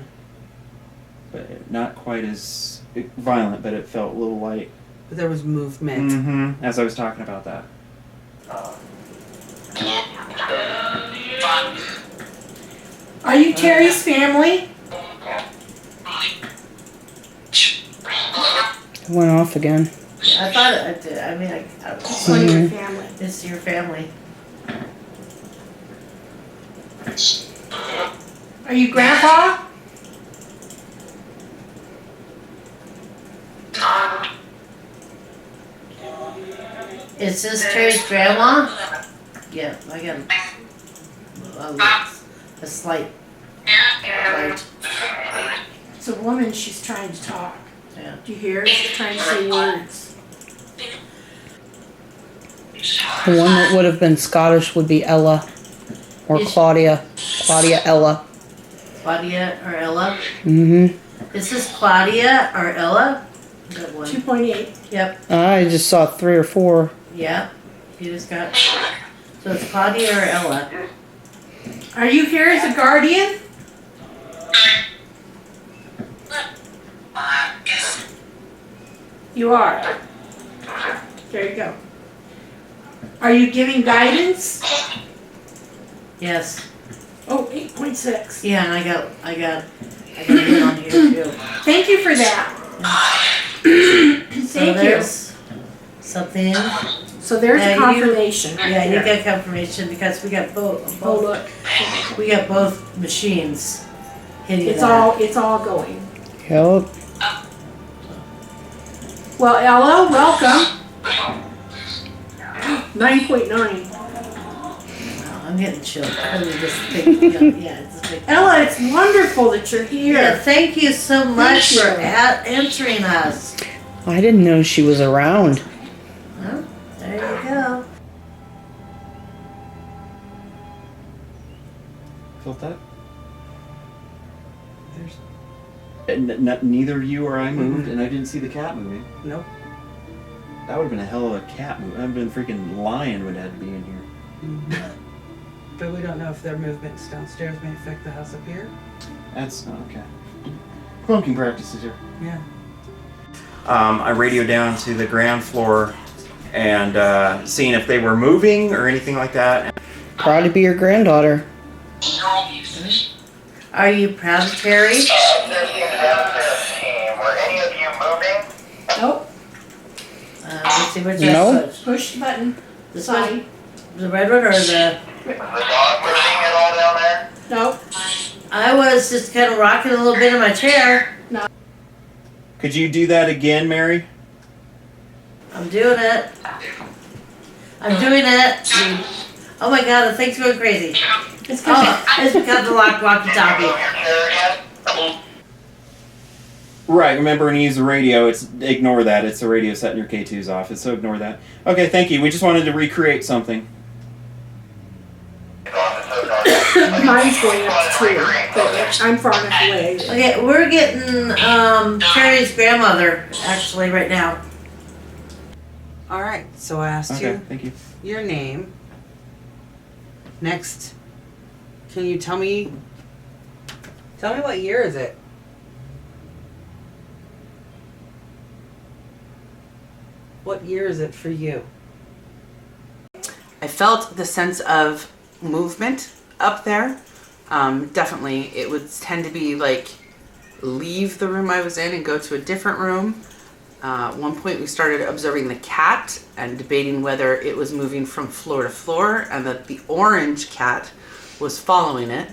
Not quite as violent. But it felt a little light. But there was movement. Mm-hmm. As I was talking about that. Are you Terry's family? It went off again. I thought it did. I mean, It's one of your family. it's your family. Are you Grandpa? Is this Terry's grandma? Yeah, I got a slight light. It's a woman. She's trying to talk. Yeah. Do you hear her? She's trying to say words. The one that would have been Scottish would be Ella, or Claudia. Claudia Ella. Claudia or Ella? Mm-hmm. Is this Claudia or Ella? That one. 2.8. Yep. I just saw 3 or 4. Yeah. You just got. So it's Claudia or Ella. Are you here as a guardian? You are. There you go. Are you giving guidance? Yes. Oh, 8.6. Yeah, and I got it on here too. Thank you for that. So Thank you. there's something. So there's a confirmation. Yeah, you got confirmation because we got both. Oh, look. We got both machines hitting It's that. all going. Yep. Well, Ella, welcome. 9.9. I'm getting chilled. I mean, this thing, yeah, it's a big. Ella, it's wonderful that you're here. Yeah, thank you so much Thank for you. answering us. I didn't know she was around. Well, there you go. Felt that? Neither you or I moved, and I didn't see the cat moving. Nope. That would have been a hell of a cat move. That would have been a freaking lion would have had to be in here. But we don't know if their movements downstairs may affect the house up here. That's not okay. Clunking practices here. Yeah. I radioed down to the ground floor and seeing if they were moving or anything like that. Proud to be your granddaughter. Are you proud, Terry? Were any of you moving? Nope. Let's see what No. that says. Push the button. This one? The red one or the... Was the dog moving at all down there? Nope. I was just kind of rocking a little bit in my chair. Could you do that again, Mary? I'm doing it. I'm doing it. Oh my god, the thing's going crazy. It's Oh, it's because the walkie-talkie. Your chair again? Right, remember when you use the radio, ignore that. It's the radio set in your K2's office, so ignore that. Okay, thank you. We just wanted to recreate something. Mine's going up too, but I'm far enough away. Okay, we're getting Terry's grandmother actually right now. All right. So I asked Okay, you thank you. your name. Next, can you tell me what year is it? What year is it for you? I felt the sense of movement up there. Definitely, it would tend to be like leave the room I was in and go to a different room. At one point we started observing the cat and debating whether it was moving from floor to floor and that the orange cat was following it.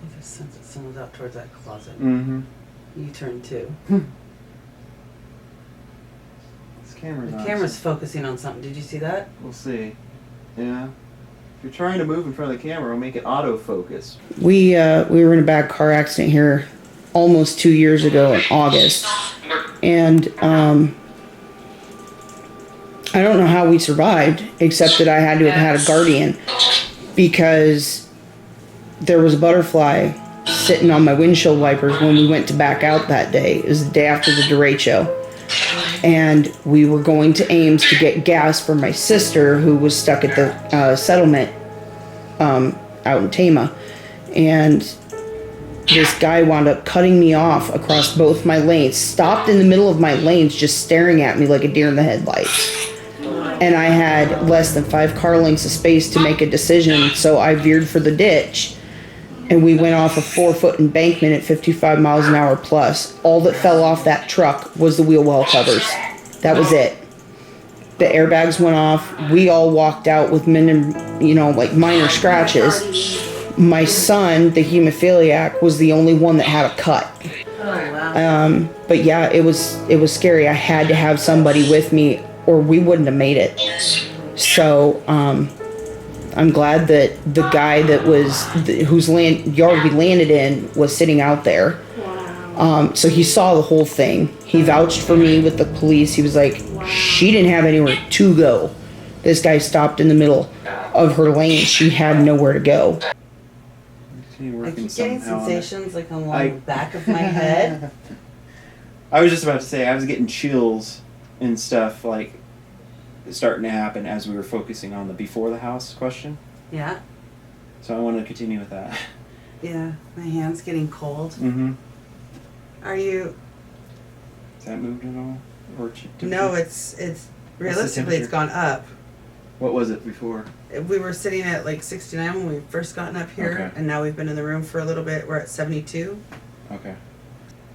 I just sense that someone's out towards that closet. Mm-hmm. You turn too. This camera's The on. camera's focusing on something. Did you see that? We'll see. Yeah. If you're trying to move in front of the camera, we'll make it autofocus. We were in a bad car accident here almost 2 years ago in August, and I don't know how we survived, except that I had to have had a guardian because there was a butterfly sitting on my windshield wipers when we went to back out that day. It was the day after the derecho. And we were going to Ames to get gas for my sister who was stuck at the settlement out in Tama. And this guy wound up cutting me off across both my lanes, stopped in the middle of my lanes just staring at me like a deer in the headlights. And I had less than 5 car lengths of space to make a decision, so I veered for the ditch. And we went off a 4-foot embankment at 55 miles an hour plus. All that fell off that truck was the wheel well covers. That was it. The airbags went off. We all walked out with minor scratches. My son, the hemophiliac, was the only one that had a cut. Oh wow. But yeah, it was scary. I had to have somebody with me or we wouldn't have made it. So, I'm glad that the guy that whose yard we landed in was sitting out there. Wow. So he saw the whole thing. He vouched for me with the police. He was like, she didn't have anywhere to go. This guy stopped in the middle of her lane. She had nowhere to go. I keep getting sensations like along the back of my head. I was just about to say, I was getting chills and stuff like starting to happen as we were focusing on the before the house question. Yeah. So I want to continue with that. Yeah, my hand's getting cold. Mm-hmm. Are you? Has that moved at all? Or No, it's realistically it's gone up. What was it before? We were sitting at like 69 when we first gotten up here, Okay. and now we've been in the room for a little bit. We're at 72. Okay.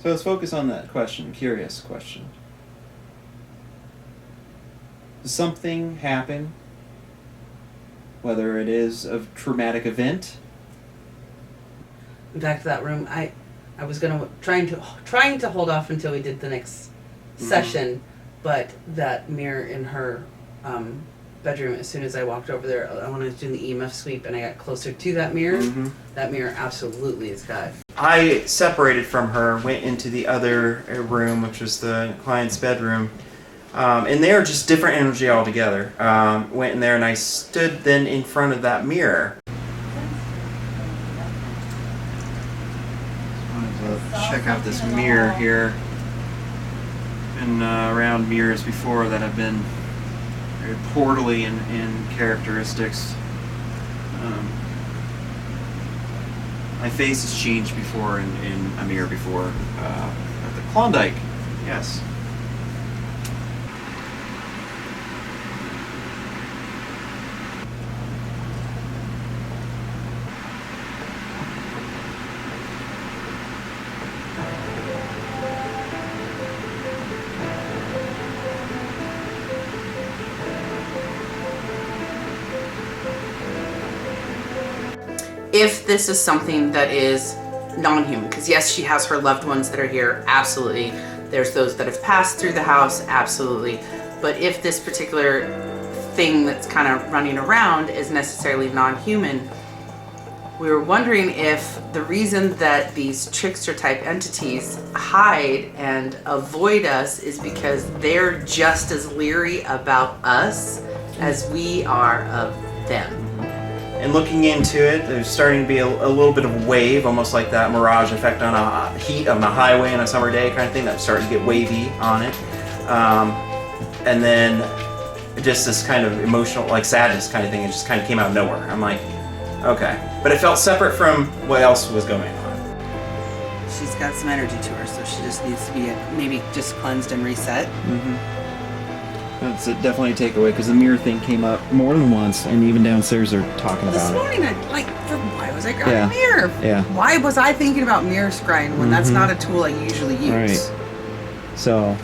So let's focus on that question, curious question. Does something happen, whether it is a traumatic event? Back to that room. I was trying to hold off until we did the next session, but that mirror in her bedroom, as soon as I walked over there, I wanted to do the EMF sweep, and I got closer to that mirror. Mm-hmm. That mirror absolutely is got. I separated from her, went into the other room, which was the client's bedroom, And they're just different energy altogether. Went in there and I stood then in front of that mirror. Check out this mirror here. Been around mirrors before that have been very portally in characteristics. My face has changed before in a mirror before. At the Klondike, yes. If this is something that is non-human, because yes, she has her loved ones that are here, absolutely. There's those that have passed through the house, absolutely. But if this particular thing that's kind of running around is necessarily non-human, we were wondering if the reason that these trickster type entities hide and avoid us is because they're just as leery about us as we are of them. And looking into it, there's starting to be a little bit of a wave, almost like that mirage effect on a heat on a highway on a summer day kind of thing. That's starting to get wavy on it. And then just this kind of emotional, like sadness kind of thing, it just kind of came out of nowhere. I'm like, okay. But it felt separate from what else was going on. She's got some energy to her, so she just needs to be maybe just cleansed and reset. Mm-hmm. That's definitely a takeaway, because the mirror thing came up more than once, and even downstairs they're talking about This it. morning, why was I grabbing a mirror? Yeah. Why was I thinking about mirror scrying when that's not a tool I usually use? Right. So,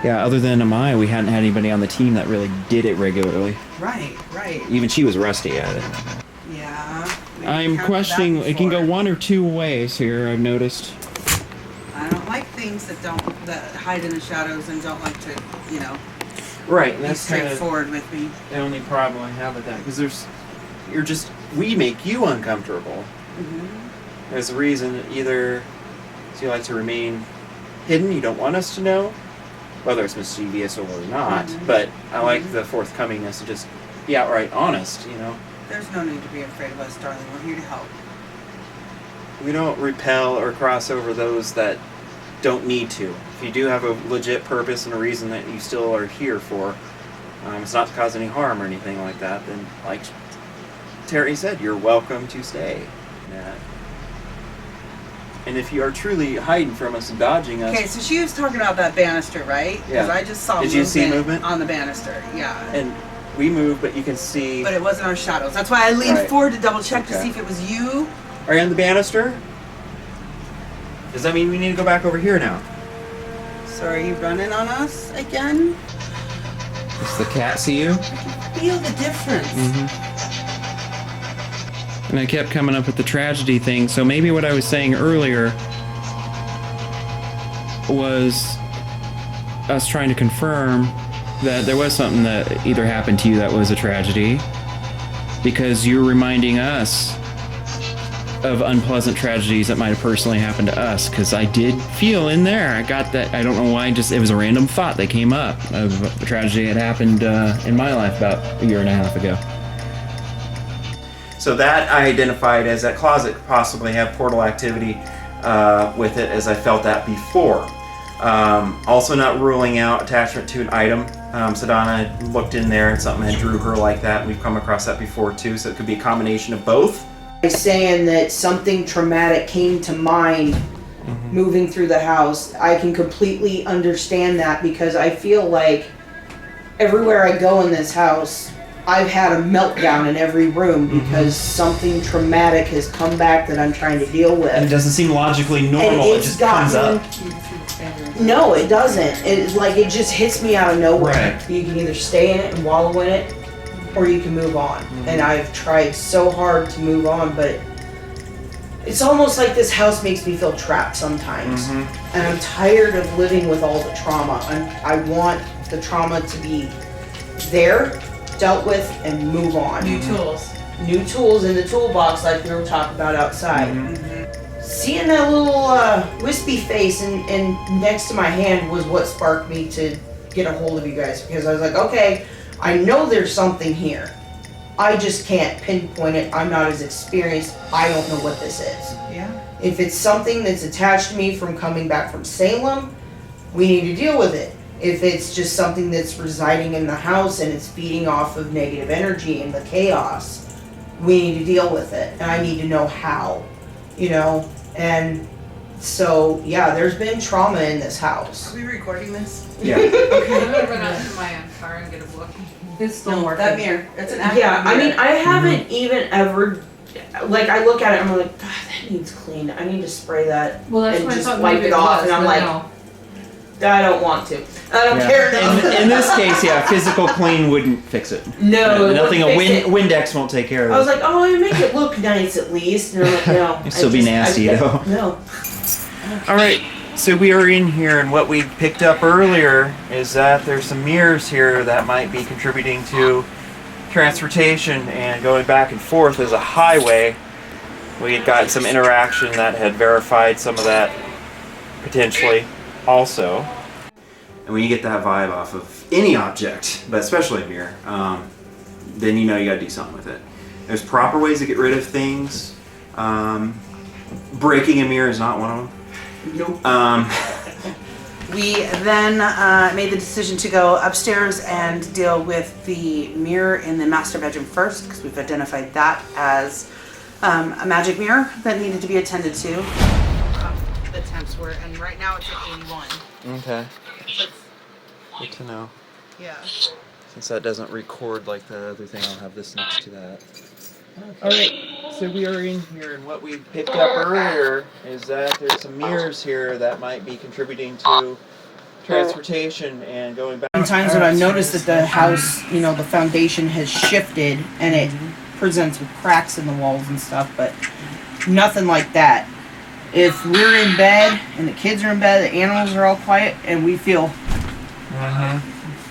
yeah, other than Amaya, we hadn't had anybody on the team that really did it regularly. Right. Even she was rusty at it. Yeah. I'm questioning, it can go one or two ways here, I've noticed. I don't like things that hide in the shadows and don't like to, Right, and be that's kind of straightforward with me. the only problem I have with that, because we make you uncomfortable. Mm-hmm. There's a reason, either you like to remain hidden, you don't want us to know, whether it's mischievous or not, but I like the forthcomingness to just be outright honest, There's no need to be afraid of us, darling. We're here to help. We don't repel or cross over those that don't need to. If you do have a legit purpose and a reason that you still are here for, it's not to cause any harm or anything like that, then like Terry said, you're welcome to stay. Yeah. And if you are truly hiding from us and dodging us... Okay, so she was talking about that banister, right? Because I just saw Did you see movement on the banister, yeah. And we moved, but you can see... But it wasn't our shadows. That's why I leaned forward to double check to see if it was you. Are you on the banister? Does that mean we need to go back over here now? So are you running on us again? Does the cat see you? I can feel the difference. And I kept coming up with the tragedy thing, so maybe what I was saying earlier was us trying to confirm that there was something that either happened to you that was a tragedy, because you're reminding us of unpleasant tragedies that might have personally happened to us, because I did feel in there, I got that, I don't know why, it was a random thought that came up of a tragedy that happened in my life about a year and a half ago. So that I identified as that closet could possibly have portal activity with it, as I felt that before. Also not ruling out attachment to an item. Sadana had looked in there and something had drew her like that. We've come across that before too, so it could be a combination of both. Saying that something traumatic came to mind moving through the house, I can completely understand that, because I feel like everywhere I go in this house, I've had a meltdown in every room because something traumatic has come back that I'm trying to deal with. And it doesn't seem logically normal, it just comes up. No, it doesn't. It just hits me out of nowhere. Right. You can either stay in it and wallow in it, or you can move on. And I've tried so hard to move on, but it's almost like this house makes me feel trapped sometimes. And I'm tired of living with all the trauma. I want the trauma to be there, dealt with, and move on. New tools. New tools in the toolbox, like we were talking about outside. Seeing that little wispy face and next to my hand was what sparked me to get a hold of you guys because I was like, okay, I know there's something here. I just can't pinpoint it. I'm not as experienced. I don't know what this is. Yeah. If it's something that's attached to me from coming back from Salem, we need to deal with it. If it's just something that's residing in the house and it's feeding off of negative energy and the chaos, we need to deal with it. And I need to know how, you know? And so, yeah, there's been trauma in this house. Are we recording this? Yeah. I'm gonna run out to my car and get a book. It's still working. That mirror. It's an active Yeah, I mirror. mean, I haven't even ever, like, I look at it and I'm like, God, that needs cleaned. I need to spray that Well, that's and what I just thought wipe maybe it off. was, And I'm but like, no. I don't want to. I don't Yeah. care enough. In this case, yeah, physical clean wouldn't fix it. No, it Nothing a wouldn't fix it. Windex won't take care of it. I was like, oh, I make it look nice at least. And I'm like, no. It'd still be nasty, though. No. All right, so we are in here, and what we picked up earlier is that there's some mirrors here that might be contributing to transportation and going back and forth as a highway. We had gotten some interaction that had verified some of that potentially also. And when you get that vibe off of any object, but especially a mirror, then you know you got to do something with it. There's proper ways to get rid of things. Breaking a mirror is not one of them. Nope. We then made the decision to go upstairs and deal with the mirror in the master bedroom first, because we've identified that as a magic mirror that needed to be attended to. The temps were, and right now it's at 81. Okay. Good to know. Yeah. Since that doesn't record like the other thing, I'll have this next to that. Alright, so we are in here, and what we picked up earlier is that there's some mirrors here that might be contributing to transportation and going back. Sometimes when I've noticed that the house, you know, the foundation has shifted and it presents with cracks in the walls and stuff, but nothing like that. If we're in bed and the kids are in bed, the animals are all quiet, and we feel,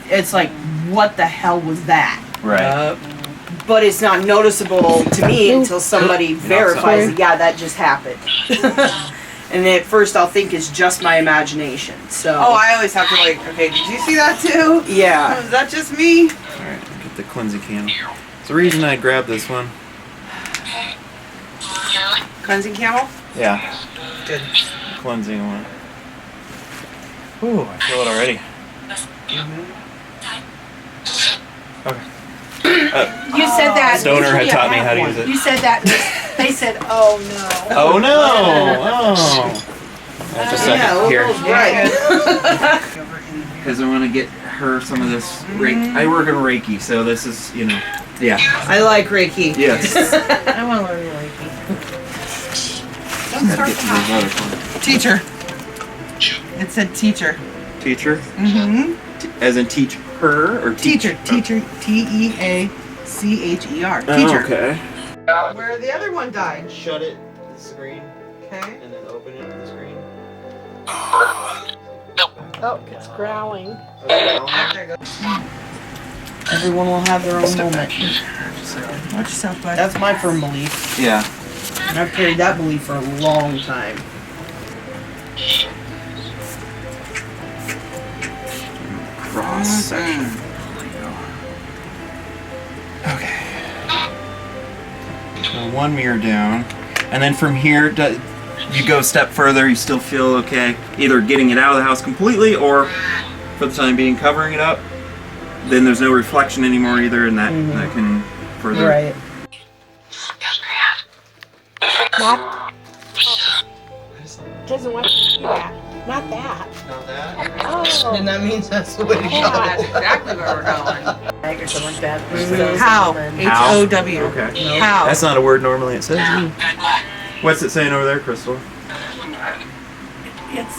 it's like, what the hell was that? Right. But it's not noticeable to me until somebody verifies that, yeah, that just happened. And at first I'll think it's just my imagination, so. Oh, I always have to like, okay, did you see that too? Yeah. Is that just me? Alright, get the cleansing candle. It's the reason I grabbed this one. Cleansing camel? Yeah, Good. cleansing one. Ooh, I feel it already. Okay. You said that. Stoner had usually taught I me have how to one. use it. You said that. They said, "Oh no." Oh no! Oh. Just a second here. Right. Because I want to get her some of this Reiki. I work in Reiki, so this is, you know, yeah. I like Reiki. Yes. I want to learn Reiki. Don't Gotta start get to talking. those other ones. Teacher. It said teacher. Teacher? Mm-hmm. As in teach her or teach? Teacher. Teacher. Teacher. Teacher. Oh, okay. Where the other one died. Shut it, the screen, Okay. and then open it to the screen. Oh, it's growling. Okay, There you go. Everyone will have their own step moment. back here. Just a second. Watch yourself, bud. That's my firm belief. Yeah. And I've carried that belief for a long time. Cross section. There we go. Okay. So one mirror down, and then from here, you go a step further. You still feel okay, either getting it out of the house completely, or for the time being covering it up. Then there's no reflection anymore either, and that can further. Right. Not. Doesn't want to do that. Not that. Not that. Oh. And that means that's the way to go. That's exactly where we're going. Or something like that. How? How? H-O-W. Okay. How? That's not a word normally it says. What's it saying over there, Crystal? It's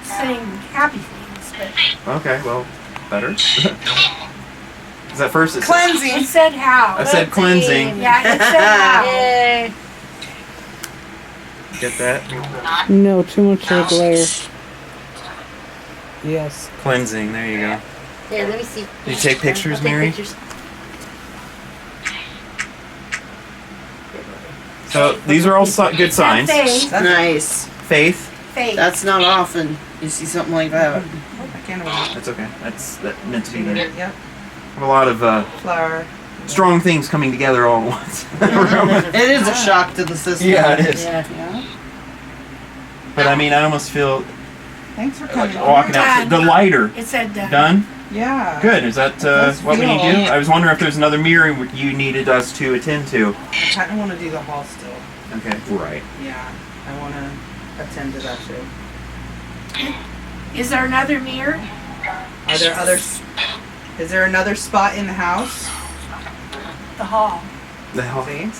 saying happy things, but Okay, well, better. Is that first? It Cleansing. it said how. I said cleansing. Yeah, it said how. Yay. Get that? No, too much of a glare. Yes. Cleansing. There you go. Here, let me see. Did you take pictures, I'll take Mary? pictures. So these are all good signs. Faith. Nice. Faith. Faith. That's not often you see something like that. can of it. That's okay. That's meant to be there. Yep. I have a lot of Flour. strong things coming together all at once. It is a shock to the system. Yeah, it is. Yeah. But I mean, I almost feel Thanks for like coming. walking out. The lighter. It said done. Done? Yeah. Good. Is that what we need to do? feel. I was wondering if there's another mirror you needed us to attend to. I kind of want to do the hall still. Okay. Right. Yeah. I want to attend to that too. Is there another mirror? Are there others? Is there another spot in the house? The hall. The hell? See?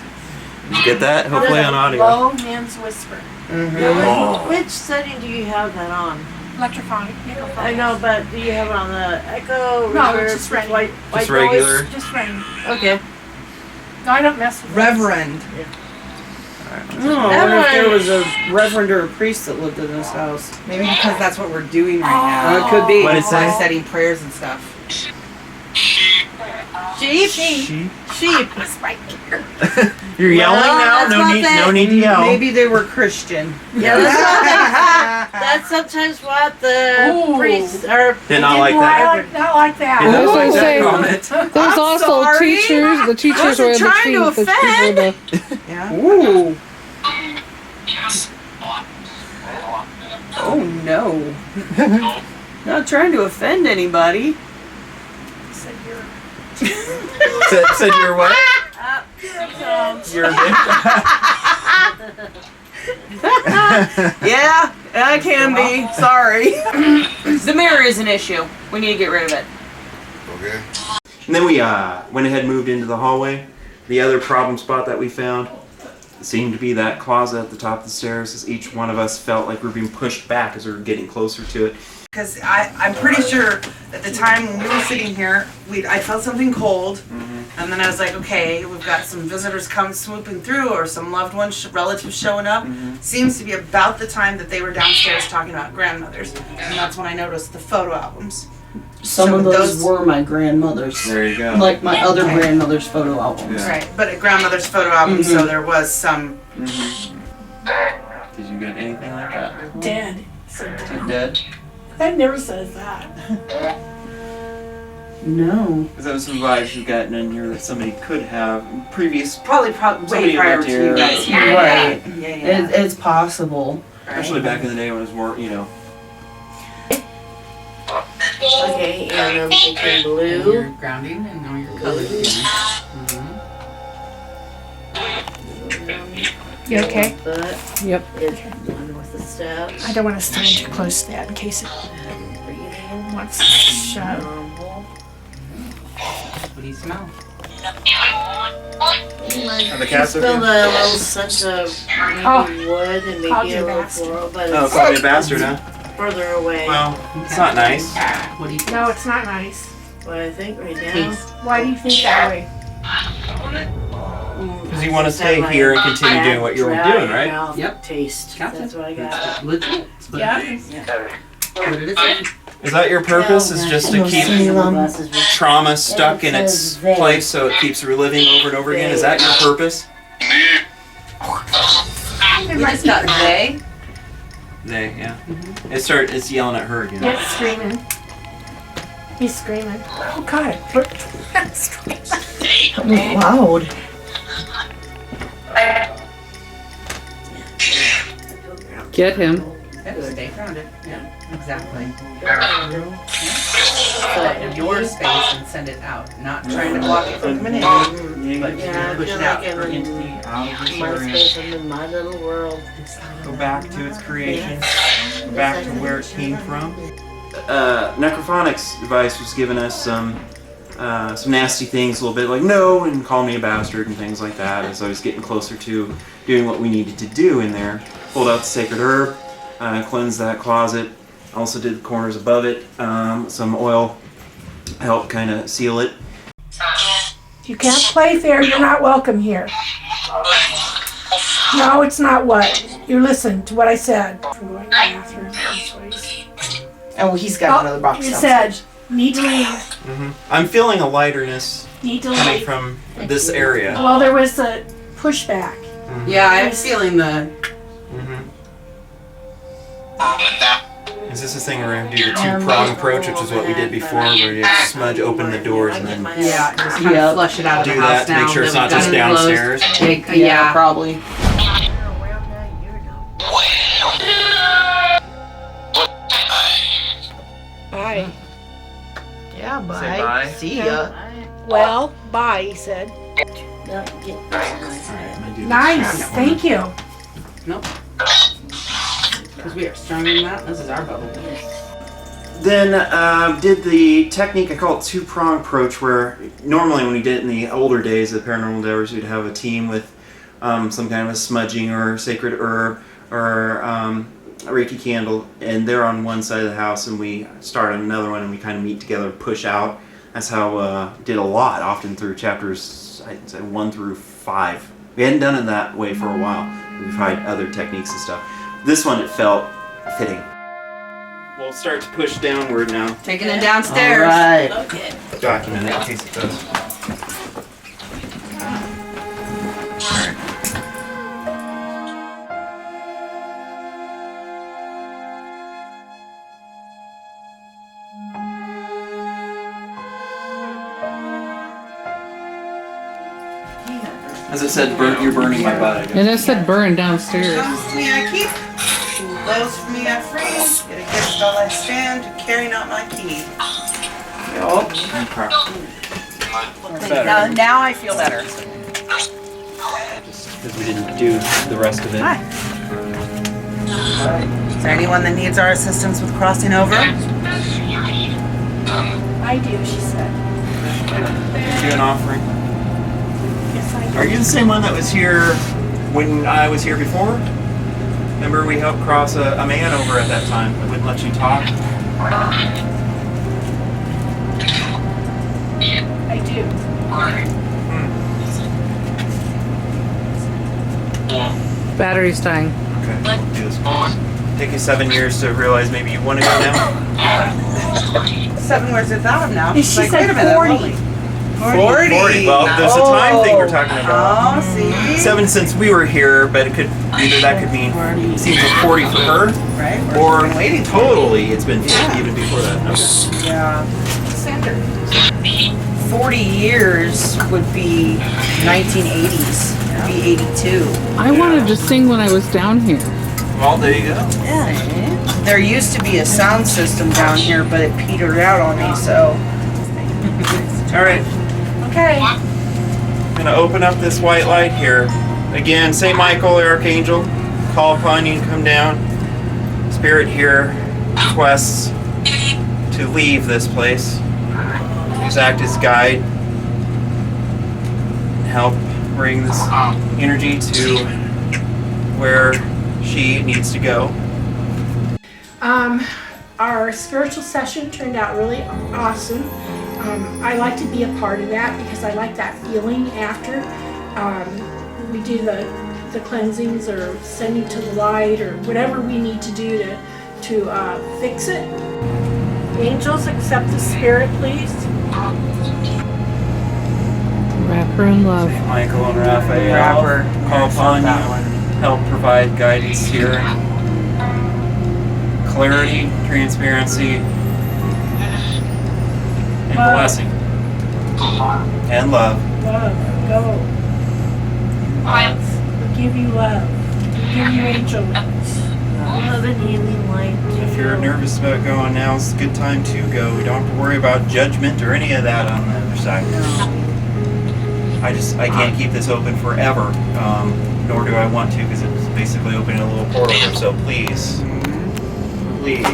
Did you get that? Hopefully on audio. Low man's whisper. Oh. Which setting do you have that on? Electrophonic. Microphone. I know, but do you have it on the echo? No, reverb, it's just regular. white Just noise? regular. Just ring. Okay. No, I don't mess with Reverend. No, I wonder if there was a reverend or a priest that lived in this house. Maybe because that's what we're doing right now. It could be. What did it By say? setting prayers and stuff. Sheep? Sheep. Sheep. It's right here. You're yelling Well, now? that's not No need to yell. Maybe they were Christian. Yeah, that's sometimes what the Ooh. priests are. Did not like that. Not like that. Did not was like gonna that say- comment. There's I'm also sorry. teachers. The teachers Wasn't were the trying to chief. The teachers were the Yeah. Ooh. Oh no. Not trying to offend anybody. Said you're Said you're what? You're a Yeah, I can be. Sorry. The mirror is an issue. We need to get rid of it. Okay. And then we went ahead and moved into the hallway. The other problem spot that we found seemed to be that closet at the top of the stairs, as each one of us felt like we were being pushed back as we were getting closer to it. Because I'm pretty sure at the time when we were sitting here, I felt something cold, and then I was like, okay, we've got some visitors come swooping through, or some loved ones, relatives showing up. Seems to be about the time that they were downstairs talking about grandmothers, and that's when I noticed the photo albums. Some So of those those- were my grandmother's. There you go. Like my other grandmother's photo albums. Yeah. Right, but a grandmother's photo album, so there was some. Did you get anything like that? dead. Said dead. Dead? That never says that. No. Because that was some vibes we've gotten in here that somebody could have previous, Probably way Somebody prior lived to you here. guys. Right. Yeah. It's possible. especially back in the day when it was more, you know. Okay, and I'm thinking And blue. you're grounding and now you're colored again. You okay? But Yep. it's one with the steps. I don't want to stand too close to that in case it Breathing. wants to shut. Normal. What do you smell? The cats Smell the little scent of maybe wood and Called maybe you a little bastard. floral, but Oh, it's call me a bastard, huh? further away. Well, it's not nice. What do you No, it's not nice. But I think right now. taste? Why do you think that way? Because you want to stay here and continue doing what you were doing, right? Yep. Taste. Gotcha. That's what I got. Legit. What Yeah. it is. What did it say? Is that your purpose? Is just to keep trauma stuck in its place so it keeps reliving over and over again? Is that your purpose? You just got they. They, yeah. It's yelling at her again. It's screaming. He's screaming. Oh God! Loud. Get him. Stay grounded. Yeah, exactly. So your space and send it out, not trying to block it from coming in, but Yeah, I push feel it out like I'm or in into the my space. I'm in my little world. Go back to its creation. Go back to where it came from. Necrophonics advice was giving us some nasty things, a little bit like no and call me a bastard and things like that. As I was getting closer to doing what we needed to do in there, pulled out the sacred herb, cleansed that closet. Also did the corners above it. Some oil helped kind of seal it. You can't play fair. You're not welcome here. No, it's not what. You listened to what I said. From going to the bathroom. That's what he's- Oh, he's got another box. You downstairs. said need to leave. I'm feeling a lighterness Need to coming leave. from this area. Well, there was a pushback. Yeah, I'm feeling the. Mm-hmm. Is this the thing where we're going to do the two-prong approach, which is what we did before, where you smudge open the doors and then Yeah, just kind of flush it out of do the house that to make now sure it's that not we've just got it closed. downstairs? Yeah. probably. Bye. Yeah, bye. Say bye. See ya. Well, bye, he said. Alright, I'm gonna do this. Nice, thank you. Nope. Because we are stronger than that. This is our bubble. Then did the technique, I call it two-prong approach, where normally when we did it in the older days of Paranormal Endeavors, we'd have a team with some kind of a smudging or sacred herb or a Reiki candle, and they're on one side of the house and we start on another one and we kind of meet together and push out. That's how did a lot, often through chapters, I'd say 1 through 5. We hadn't done it that way for a while. We've tried other techniques and stuff. This one, it felt fitting. We'll start to push downward now. Taking it downstairs. All right. Okay. Document it in case it does. Alright. As I said, you're burning my butt, I guess. And it said burn downstairs. Comes to me I keep, goes from me I free. Get a gift while I stand, carry not my key. Yup. Better. Now I feel better. Because we didn't do the rest of it. Hi. Is there anyone that needs our assistance with crossing over? I do, she said. Do an offering. Yes, I do. Are you the same one that was here when I was here before? Remember we helped cross a man over at that time that wouldn't let you talk? I do. Battery's dying. Okay, we'll do this. Take you 7 years to realize maybe you want to go now? 7 words without him now. She She's like, said wait a minute, 40. holy. 40. Well, there's a time thing we're talking about. Oh, see? 7 since we were here, but it could either that could mean seems like 40 for her, Right? or We've been waiting for it. totally it's been 50 even before that. Okay. Yeah. Sender. 40 years would be 1980s. Would be 82. I wanted to sing when I was down here. Well, there you go. Yeah. There used to be a sound system down here, but it petered out on me, so. All right. Okay. I'm gonna open up this white light here. Again, St. Michael, the Archangel, call upon you to come down. Spirit here requests to leave this place. Please act as guide and help bring this energy to where she needs to go. Our spiritual session turned out really awesome. I like to be a part of that because I like that feeling after. We do the cleansings or sending to the light or whatever we need to do to fix it. Angels, accept the spirit, please. Wrap her in love. St. Michael and Raphael, call upon you, help provide guidance here. Clarity, transparency, and blessing. And love. Love, go. We give you love. We give you angel love and healing light. If you're nervous about going, now's a good time to go. We don't have to worry about judgment or any of that on the other side. I can't keep this open forever, nor do I want to, because it's basically opening a little portal here. So please, please.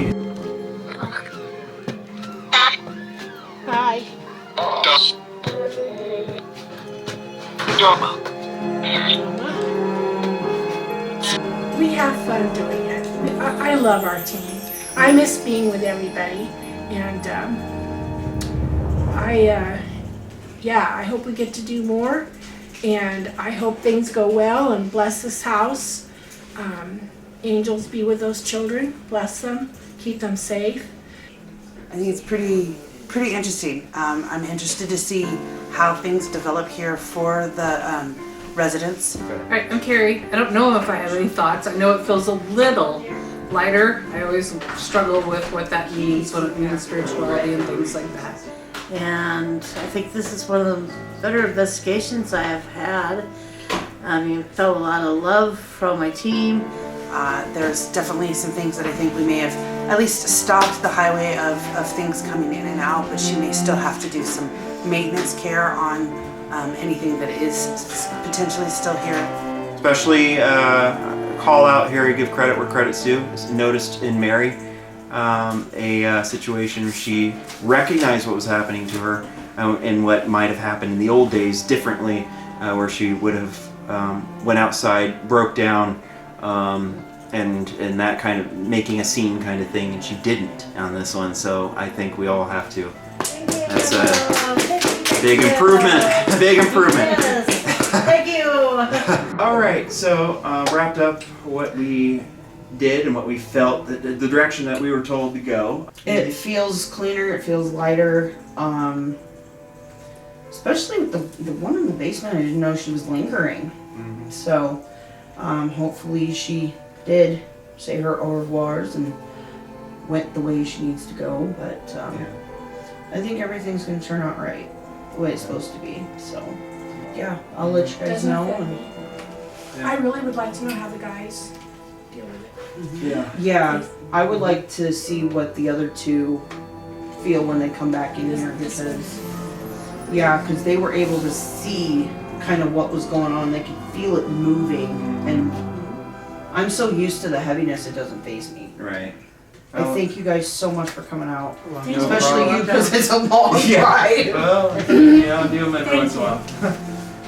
Hi. We have fun doing it. I love our team. I miss being with everybody, and I hope we get to do more, and I hope things go well and bless this house. Angels be with those children, bless them, keep them safe. I think it's pretty interesting. I'm interested to see how things develop here for the residents. Alright, I'm Carrie. I don't know if I have any thoughts. I know it feels a little lighter. I always struggle with what that means when it means spirituality and things like that. And I think this is one of the better investigations I have had. I mean, felt a lot of love from my team. There's definitely some things that I think we may have at least stopped the highway of things coming in and out, but she may still have to do some maintenance care on anything that is potentially still here. Especially call out here, give credit where credit's due. It's noticed in Mary a situation where she recognized what was happening to her and what might have happened in the old days differently, where she would have went outside, broke down, and that kind of making a scene kind of thing, and she didn't on this one. So I think we all have to. That's a big improvement. A big improvement. Thank you. All right, so wrapped up what we did and what we felt, the direction that we were told to go. It feels cleaner, it feels lighter, especially with the one in the basement. I didn't know she was lingering. Mm-hmm. So hopefully she did say her au revoirs and went the way she needs to go, but I think everything's going to turn out right, the way it's supposed to be. So yeah, I'll let you guys Doesn't know. fit me. I really would like to know how the guys deal with it. Yeah, I would like to see what the other two feel when they come back in here, because they were able to see kind of what was going on. They could feel it moving, and I'm so used to the heaviness it doesn't faze me. Right. I thank you guys so much for coming out, No especially problem. you, because it's a long ride. Well, I'll do them every once in a while.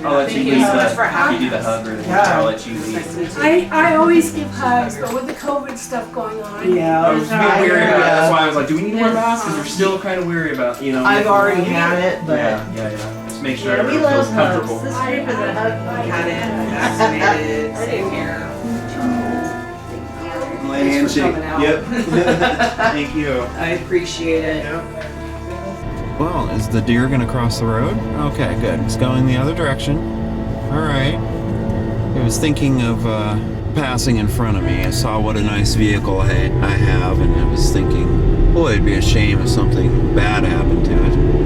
I'll let Thank you you lead so much the, for having you do the us. hug or anything. Yeah. I'll let you lead. I always give hugs, but with the COVID stuff going on. Yeah, I was a bit weary about it. That's why I was like, do we need more masks? Because we're still kind of weary about, you know. I've already had it, but Yeah. Just make sure Yeah, we everyone love feels hugs. comfortable. This trip is a hug. Got it, vaccinated, same here. Thanks for coming out. Yep. Thank you. I appreciate it. Well, is the deer gonna cross the road? Okay, good. It's going the other direction. All right. It was thinking of passing in front of me. I saw what a nice vehicle I have, and I was thinking, boy, it'd be a shame if something bad happened to it.